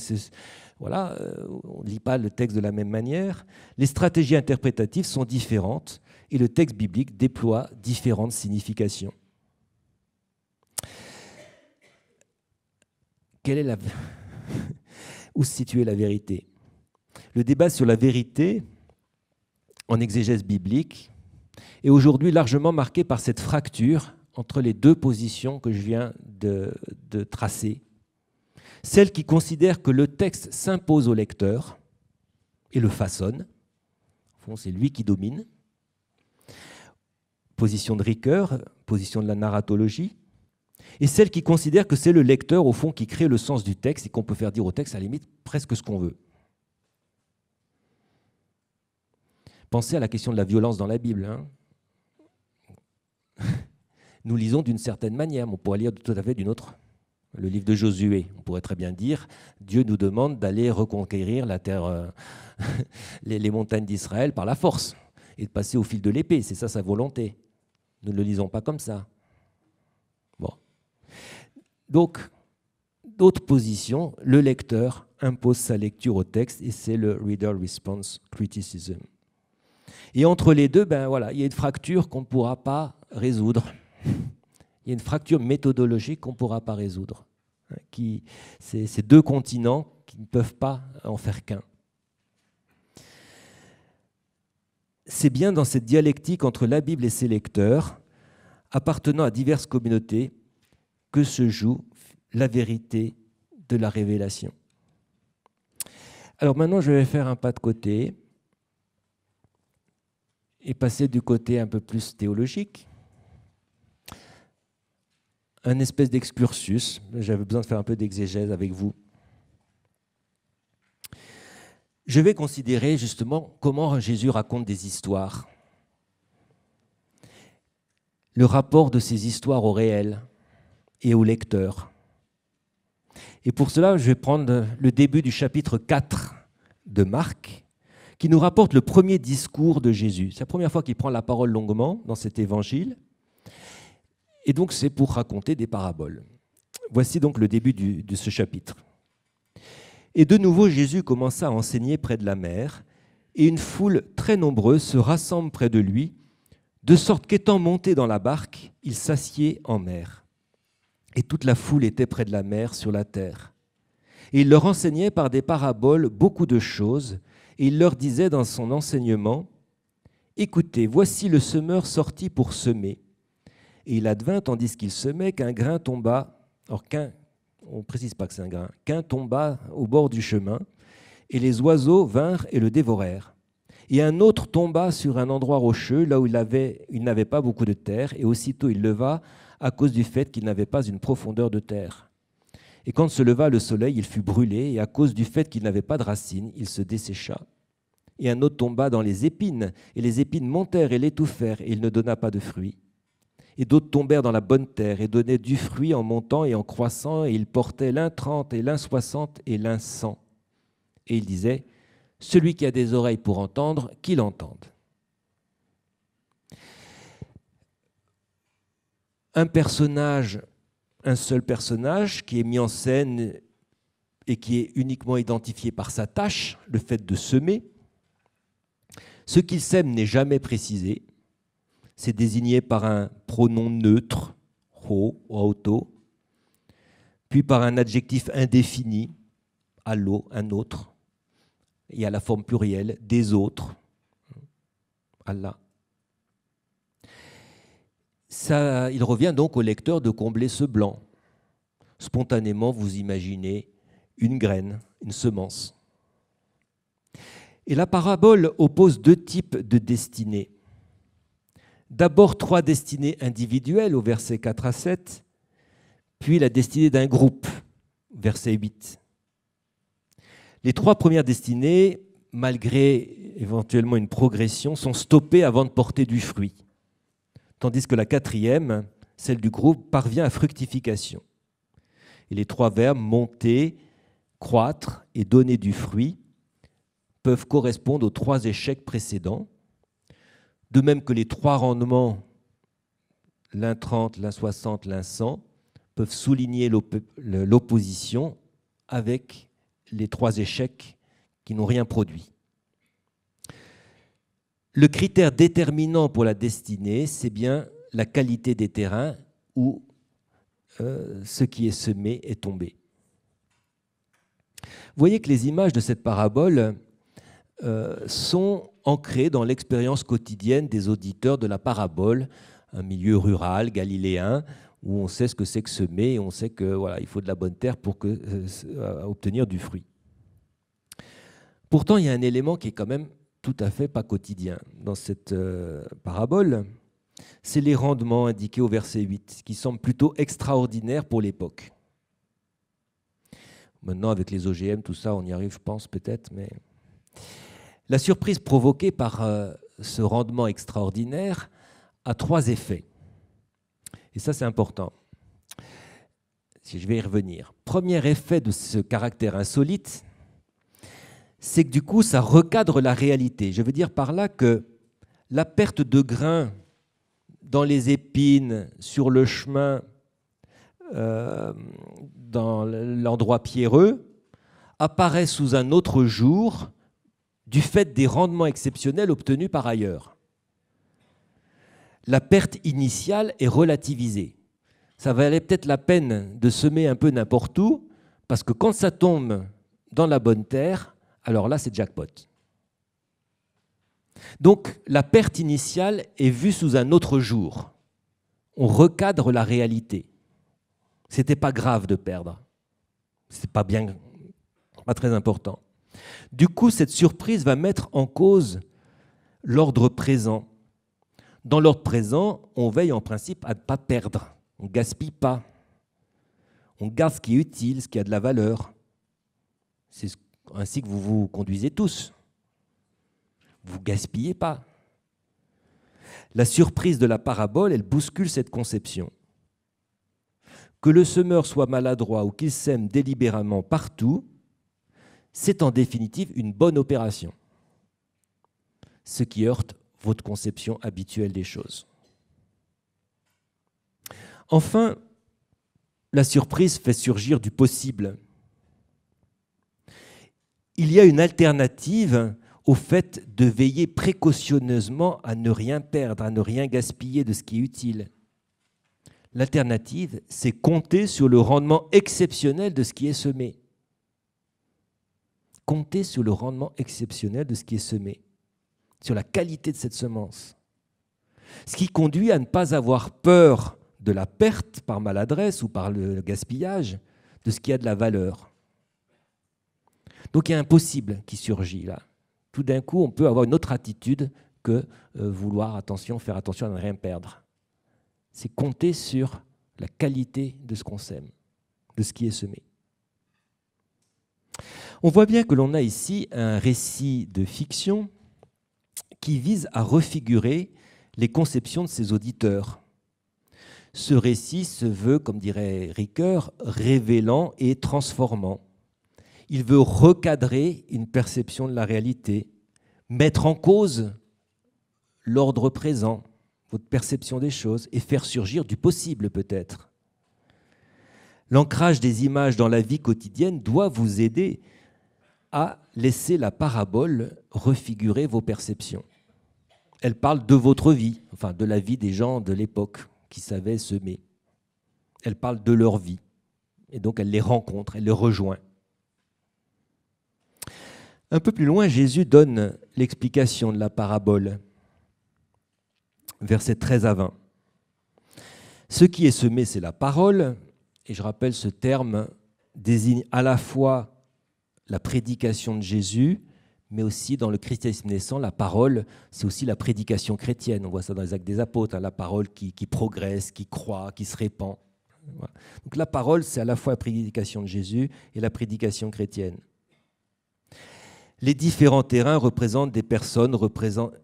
voilà, on ne lit pas le texte de la même manière, les stratégies interprétatives sont différentes et le texte biblique déploie différentes significations. Où se situait la vérité ? Le débat sur la vérité en exégèse biblique est aujourd'hui largement marqué par cette fracture entre les deux positions que je viens de tracer. Celle qui considère que le texte s'impose au lecteur et le façonne. Au fond, c'est lui qui domine. Position de Ricoeur, position de la narratologie. Et celle qui considère que c'est le lecteur, au fond, qui crée le sens du texte et qu'on peut faire dire au texte, à la limite, presque ce qu'on veut. Pensez à la question de la violence dans la Bible. Nous lisons d'une certaine manière, mais on pourrait lire tout à fait d'une autre. Le livre de Josué, on pourrait très bien dire, Dieu nous demande d'aller reconquérir la terre, les montagnes d'Israël par la force et de passer au fil de l'épée, c'est ça sa volonté. Nous ne le lisons pas comme ça. Bon. Donc, d'autres positions, le lecteur impose sa lecture au texte et c'est le Reader Response Criticism. Et entre les deux, voilà, il y a une fracture qu'on ne pourra pas résoudre. Il y a une fracture méthodologique qu'on ne pourra pas résoudre. C'est ces deux continents qui ne peuvent pas en faire qu'un. C'est bien dans cette dialectique entre la Bible et ses lecteurs, appartenant à diverses communautés, que se joue la vérité de la révélation. Alors maintenant, je vais faire un pas de côté et passer du côté un peu plus théologique. Un espèce d'excursus. J'avais besoin de faire un peu d'exégèse avec vous. Je vais considérer justement comment Jésus raconte des histoires. Le rapport de ces histoires au réel et au lecteur. Et pour cela, je vais prendre le début du chapitre 4 de Marc, qui nous rapporte le premier discours de Jésus. C'est la première fois qu'il prend la parole longuement dans cet évangile. Et donc, c'est pour raconter des paraboles. Voici donc le début de ce chapitre. Et de nouveau, Jésus commença à enseigner près de la mer, et une foule très nombreuse se rassemble près de lui, de sorte qu'étant monté dans la barque, il s'assied en mer. Et toute la foule était près de la mer sur la terre. Et il leur enseignait par des paraboles beaucoup de choses, et il leur disait dans son enseignement, « Écoutez, voici le semeur sorti pour semer. Et il advint, tandis qu'il semait, qu'un grain tomba, or on ne précise pas que c'est un grain, qu'un tomba au bord du chemin, et les oiseaux vinrent et le dévorèrent. Et un autre tomba sur un endroit rocheux, là où il n'avait pas beaucoup de terre, et aussitôt il leva à cause du fait qu'il n'avait pas une profondeur de terre. Et quand se leva le soleil, il fut brûlé, et à cause du fait qu'il n'avait pas de racines, il se dessécha. Et un autre tomba dans les épines, et les épines montèrent et l'étouffèrent, et il ne donna pas de fruits. Et d'autres tombèrent dans la bonne terre, et donnaient du fruit en montant et en croissant, et ils portaient l'un 30 et l'un 60 et l'un 100. Et il disait, « Celui qui a des oreilles pour entendre, qu'il entende. » Un seul personnage qui est mis en scène et qui est uniquement identifié par sa tâche, le fait de semer. Ce qu'il sème n'est jamais précisé. C'est désigné par un pronom neutre, ho ou auto, puis par un adjectif indéfini, allo, un autre, et à la forme plurielle, des autres, Allah. Il revient donc au lecteur de combler ce blanc. Spontanément, vous imaginez une graine, une semence. Et la parabole oppose deux types de destinées. D'abord 3 destinées individuelles au verset 4 à 7, puis la destinée d'un groupe, verset 8. Les 3 premières destinées, malgré éventuellement une progression, sont stoppées avant de porter du fruit, tandis que la 4e, celle du groupe, parvient à fructification. Et les 3 verbes monter, croître et donner du fruit peuvent correspondre aux 3 échecs précédents, de même que les 3 rendements, l'un 30, l'un 60, l'un 100, peuvent souligner l'opposition avec les 3 échecs qui n'ont rien produit. Le critère déterminant pour la destinée, c'est bien la qualité des terrains où ce qui est semé est tombé. Vous voyez que les images de cette parabole sont ancrées dans l'expérience quotidienne des auditeurs de la parabole, un milieu rural, galiléen, où on sait ce que c'est que semer, et on sait que voilà, il faut de la bonne terre pour obtenir du fruit. Pourtant, il y a un élément qui est quand même tout à fait pas quotidien dans cette parabole, c'est les rendements indiqués au verset 8, qui semblent plutôt extraordinaires pour l'époque. Maintenant, avec les OGM, tout ça, on y arrive, je pense, peut-être, mais... La surprise provoquée par ce rendement extraordinaire a 3 effets. Et ça, c'est important. Si je vais y revenir. Premier effet de ce caractère insolite, c'est que du coup, ça recadre la réalité. Je veux dire par là que la perte de grains dans les épines, sur le chemin, dans l'endroit pierreux, apparaît sous un autre jour du fait des rendements exceptionnels obtenus par ailleurs. La perte initiale est relativisée. Ça valait peut-être la peine de semer un peu n'importe où, parce que quand ça tombe dans la bonne terre, alors là, c'est jackpot. Donc, la perte initiale est vue sous un autre jour. On recadre la réalité. C'était pas grave de perdre. C'est pas bien, pas très important. Du coup, cette surprise va mettre en cause l'ordre présent. Dans l'ordre présent, on veille en principe à ne pas perdre. On ne gaspille pas. On garde ce qui est utile, ce qui a de la valeur. C'est ainsi que vous vous conduisez tous. Vous ne gaspillez pas. La surprise de la parabole, elle bouscule cette conception. Que le semeur soit maladroit ou qu'il sème délibérément partout, c'est en définitive une bonne opération, ce qui heurte votre conception habituelle des choses. Enfin, la surprise fait surgir du possible. Il y a une alternative au fait de veiller précautionneusement à ne rien perdre, à ne rien gaspiller de ce qui est utile. L'alternative, c'est compter sur le rendement exceptionnel de ce qui est semé. Compter sur le rendement exceptionnel de ce qui est semé, sur la qualité de cette semence. Ce qui conduit à ne pas avoir peur de la perte par maladresse ou par le gaspillage de ce qui a de la valeur. Donc il y a un possible qui surgit là. Tout d'un coup, on peut avoir une autre attitude que vouloir faire attention à ne rien perdre. C'est compter sur la qualité de ce qu'on sème, de ce qui est semé. On voit bien que l'on a ici un récit de fiction qui vise à refigurer les conceptions de ses auditeurs. Ce récit se veut, comme dirait Ricoeur, révélant et transformant. Il veut recadrer une perception de la réalité, mettre en cause l'ordre présent, votre perception des choses, et faire surgir du possible peut-être. L'ancrage des images dans la vie quotidienne doit vous aider à laisser la parabole refigurer vos perceptions. Elle parle de votre vie, enfin de la vie des gens de l'époque qui savaient semer. Elle parle de leur vie, et donc elle les rencontre, elle les rejoint. Un peu plus loin, Jésus donne l'explication de la parabole. Versets 13 à 20. Ce qui est semé, c'est la parole, et je rappelle, ce terme désigne à la fois la prédication de Jésus, mais aussi dans le christianisme naissant, la parole, c'est aussi la prédication chrétienne. On voit ça dans les Actes des Apôtres, hein, la parole qui progresse, qui croît, qui se répand. Voilà. Donc la parole, c'est à la fois la prédication de Jésus et la prédication chrétienne. Les différents terrains représentent des personnes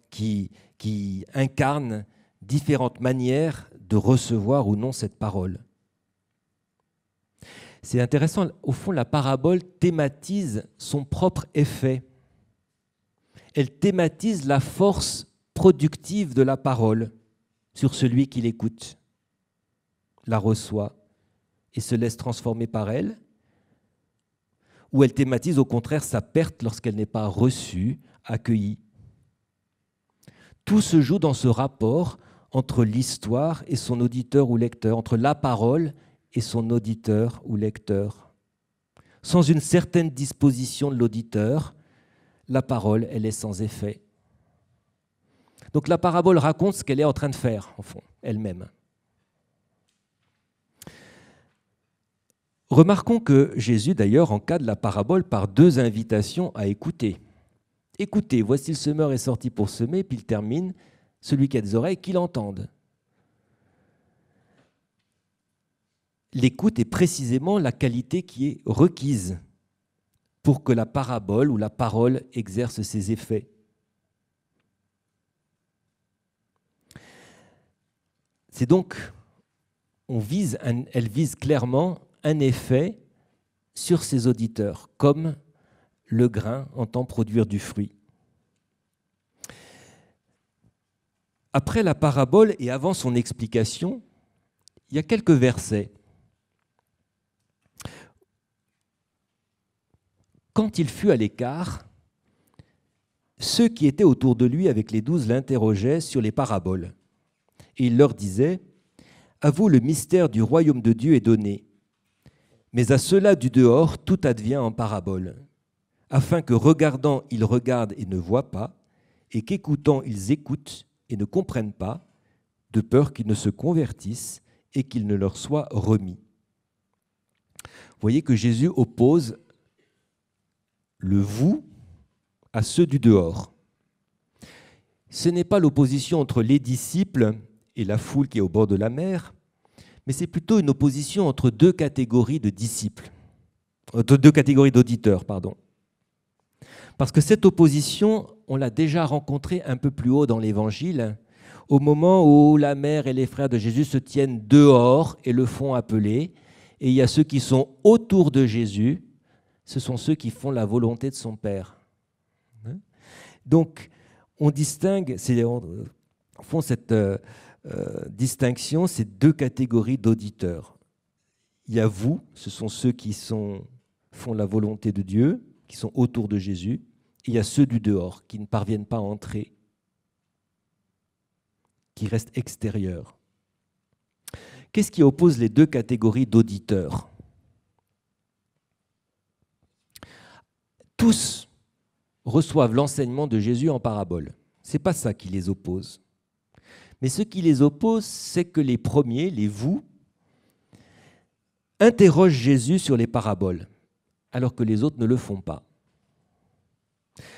qui incarnent différentes manières de recevoir ou non cette parole. C'est intéressant, au fond, la parabole thématise son propre effet. Elle thématise la force productive de la parole sur celui qui l'écoute, la reçoit et se laisse transformer par elle, ou elle thématise au contraire sa perte lorsqu'elle n'est pas reçue, accueillie. Tout se joue dans ce rapport entre l'histoire et son auditeur ou lecteur, entre la parole et son auditeur ou lecteur. Sans une certaine disposition de l'auditeur, la parole, elle est sans effet. Donc la parabole raconte ce qu'elle est en train de faire, au fond, elle-même. Remarquons que Jésus, d'ailleurs, encadre la parabole par deux invitations à écouter. Écoutez, voici le semeur est sorti pour semer, puis il termine, celui qui a des oreilles, qu'il entende. L'écoute est précisément la qualité qui est requise pour que la parabole ou la parole exerce ses effets. C'est donc, elle vise clairement un effet sur ses auditeurs, comme le grain entend produire du fruit. Après la parabole et avant son explication, il y a quelques versets. Quand il fut à l'écart, ceux qui étaient autour de lui avec les 12 l'interrogeaient sur les paraboles. Et il leur disait, « À vous le mystère du royaume de Dieu est donné, mais à ceux-là du dehors, tout advient en parabole, afin que regardant, ils regardent et ne voient pas, et qu'écoutant, ils écoutent et ne comprennent pas, de peur qu'ils ne se convertissent et qu'il ne leur soit remis. » Vous voyez que Jésus oppose le « vous » à ceux du dehors. Ce n'est pas l'opposition entre les disciples et la foule qui est au bord de la mer, mais c'est plutôt une opposition entre deux catégories de disciples, entre deux catégories d'auditeurs, pardon. Parce que cette opposition, on l'a déjà rencontrée un peu plus haut dans l'Évangile, au moment où la mère et les frères de Jésus se tiennent dehors et le font appeler, et il y a ceux qui sont autour de Jésus, ce sont ceux qui font la volonté de son Père. Donc, on distingue, font cette distinction, ces deux catégories d'auditeurs. Il y a vous, ce sont ceux qui font la volonté de Dieu, qui sont autour de Jésus, il y a ceux du dehors qui ne parviennent pas à entrer, qui restent extérieurs. Qu'est-ce qui oppose les deux catégories d'auditeurs? Tous reçoivent l'enseignement de Jésus en parabole. Ce n'est pas ça qui les oppose. Mais ce qui les oppose, c'est que les premiers, les vous, interrogent Jésus sur les paraboles, alors que les autres ne le font pas.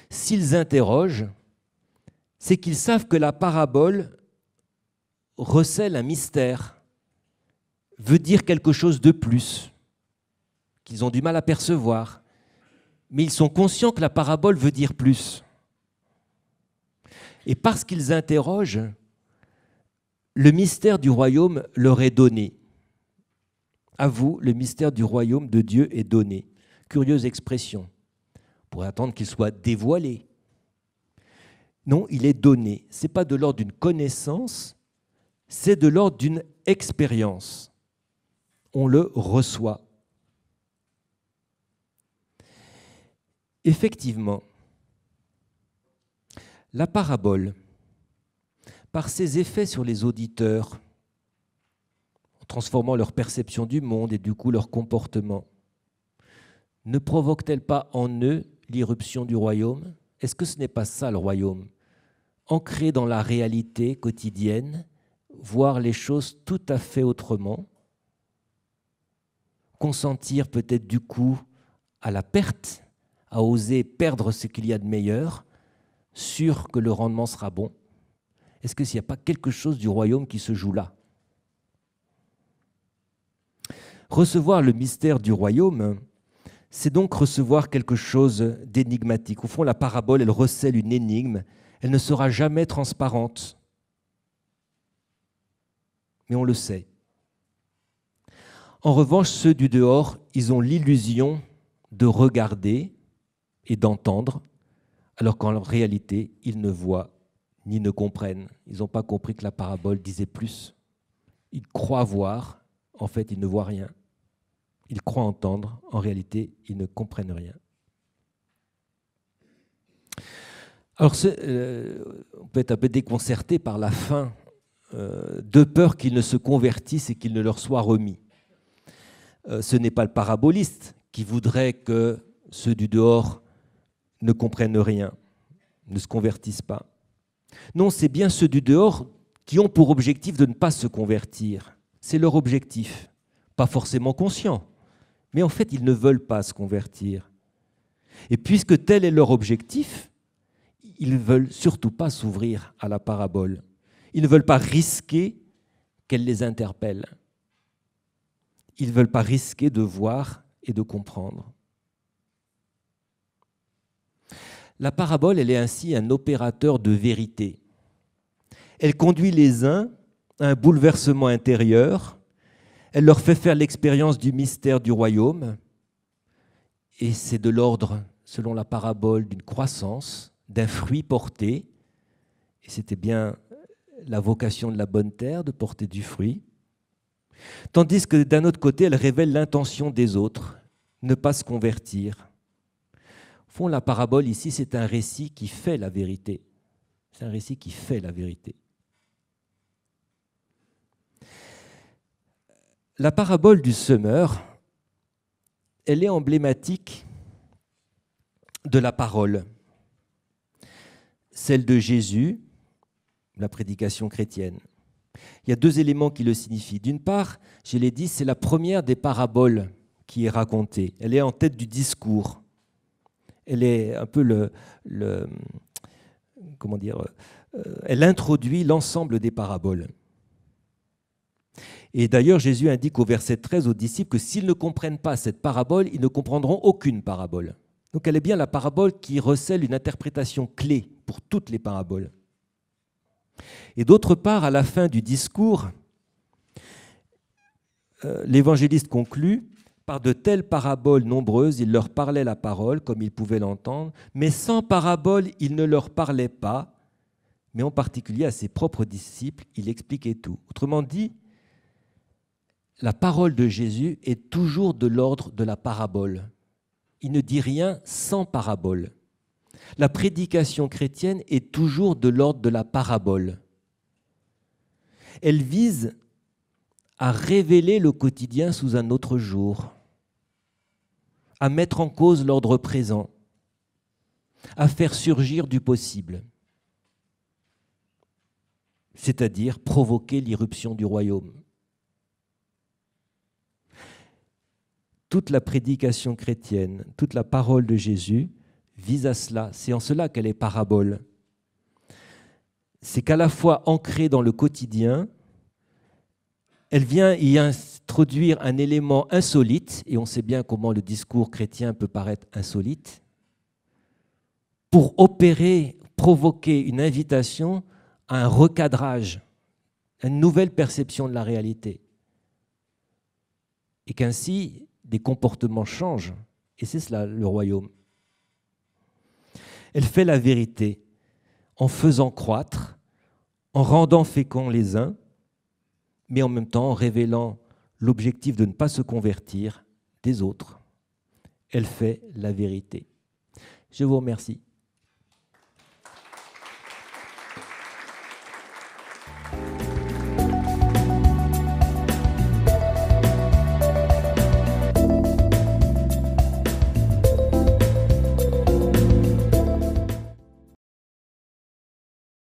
S'ils interrogent, c'est qu'ils savent que la parabole recèle un mystère, veut dire quelque chose de plus, qu'ils ont du mal à percevoir, mais ils sont conscients que la parabole veut dire plus. Et parce qu'ils interrogent, le mystère du royaume leur est donné. À vous, le mystère du royaume de Dieu est donné. Curieuse expression. On pourrait attendre qu'il soit dévoilé. Non, il est donné. Ce n'est pas de l'ordre d'une connaissance, c'est de l'ordre d'une expérience. On le reçoit. Effectivement, la parabole, par ses effets sur les auditeurs, en transformant leur perception du monde et du coup leur comportement, ne provoque-t-elle pas en eux l'irruption du royaume? Est-ce que ce n'est pas ça le royaume? Ancré dans la réalité quotidienne, voir les choses tout à fait autrement, consentir peut-être du coup à la perte, à oser perdre ce qu'il y a de meilleur, sûr que le rendement sera bon. Est-ce qu'il n'y a pas quelque chose du royaume qui se joue là? Recevoir le mystère du royaume, c'est donc recevoir quelque chose d'énigmatique. Au fond, la parabole, elle recèle une énigme, elle ne sera jamais transparente. Mais on le sait. En revanche, ceux du dehors, ils ont l'illusion de regarder et d'entendre, alors qu'en réalité, ils ne voient ni ne comprennent. Ils n'ont pas compris que la parabole disait plus. Ils croient voir, en fait, ils ne voient rien. Ils croient entendre, en réalité, ils ne comprennent rien. Alors, on peut être un peu déconcerté par la fin, de peur qu'ils ne se convertissent et qu'il ne leur soit remis. Ce n'est pas le paraboliste qui voudrait que ceux du dehors ne comprennent rien, ne se convertissent pas. Non, c'est bien ceux du dehors qui ont pour objectif de ne pas se convertir. C'est leur objectif, pas forcément conscient, mais en fait, ils ne veulent pas se convertir. Et puisque tel est leur objectif, ils ne veulent surtout pas s'ouvrir à la parabole. Ils ne veulent pas risquer qu'elle les interpelle. Ils ne veulent pas risquer de voir et de comprendre. La parabole, elle est ainsi un opérateur de vérité. Elle conduit les uns à un bouleversement intérieur, elle leur fait faire l'expérience du mystère du royaume, et c'est de l'ordre, selon la parabole, d'une croissance, d'un fruit porté, et c'était bien la vocation de la bonne terre, de porter du fruit, tandis que d'un autre côté, elle révèle l'intention des autres, ne pas se convertir. Au fond, la parabole ici, c'est un récit qui fait la vérité. C'est un récit qui fait la vérité. La parabole du semeur, elle est emblématique de la parole, celle de Jésus, la prédication chrétienne. Il y a deux éléments qui le signifient. D'une part, je l'ai dit, c'est la première des paraboles qui est racontée. Elle est en tête du discours. Elle est un peu elle introduit l'ensemble des paraboles. Et d'ailleurs, Jésus indique au verset 13 aux disciples que s'ils ne comprennent pas cette parabole, ils ne comprendront aucune parabole. Donc elle est bien la parabole qui recèle une interprétation clé pour toutes les paraboles. Et d'autre part, à la fin du discours, l'évangéliste conclut: par de telles paraboles nombreuses, il leur parlait la parole comme ils pouvaient l'entendre, mais sans parabole, il ne leur parlait pas, mais en particulier à ses propres disciples, il expliquait tout. Autrement dit, la parole de Jésus est toujours de l'ordre de la parabole. Il ne dit rien sans parabole. La prédication chrétienne est toujours de l'ordre de la parabole. Elle vise à révéler le quotidien sous un autre jour, à mettre en cause l'ordre présent, à faire surgir du possible, c'est-à-dire provoquer l'irruption du royaume. Toute la prédication chrétienne, toute la parole de Jésus vise à cela. C'est en cela qu'elle est parabole. C'est qu'à la fois ancrée dans le quotidien, elle vient y introduire un élément insolite, et on sait bien comment le discours chrétien peut paraître insolite, pour opérer, provoquer une invitation à un recadrage, à une nouvelle perception de la réalité. Et qu'ainsi, des comportements changent. Et c'est cela, le royaume. Elle fait la vérité en faisant croître, en rendant féconds les uns, mais en même temps en révélant l'objectif de ne pas se convertir des autres. Elle fait la vérité. Je vous remercie.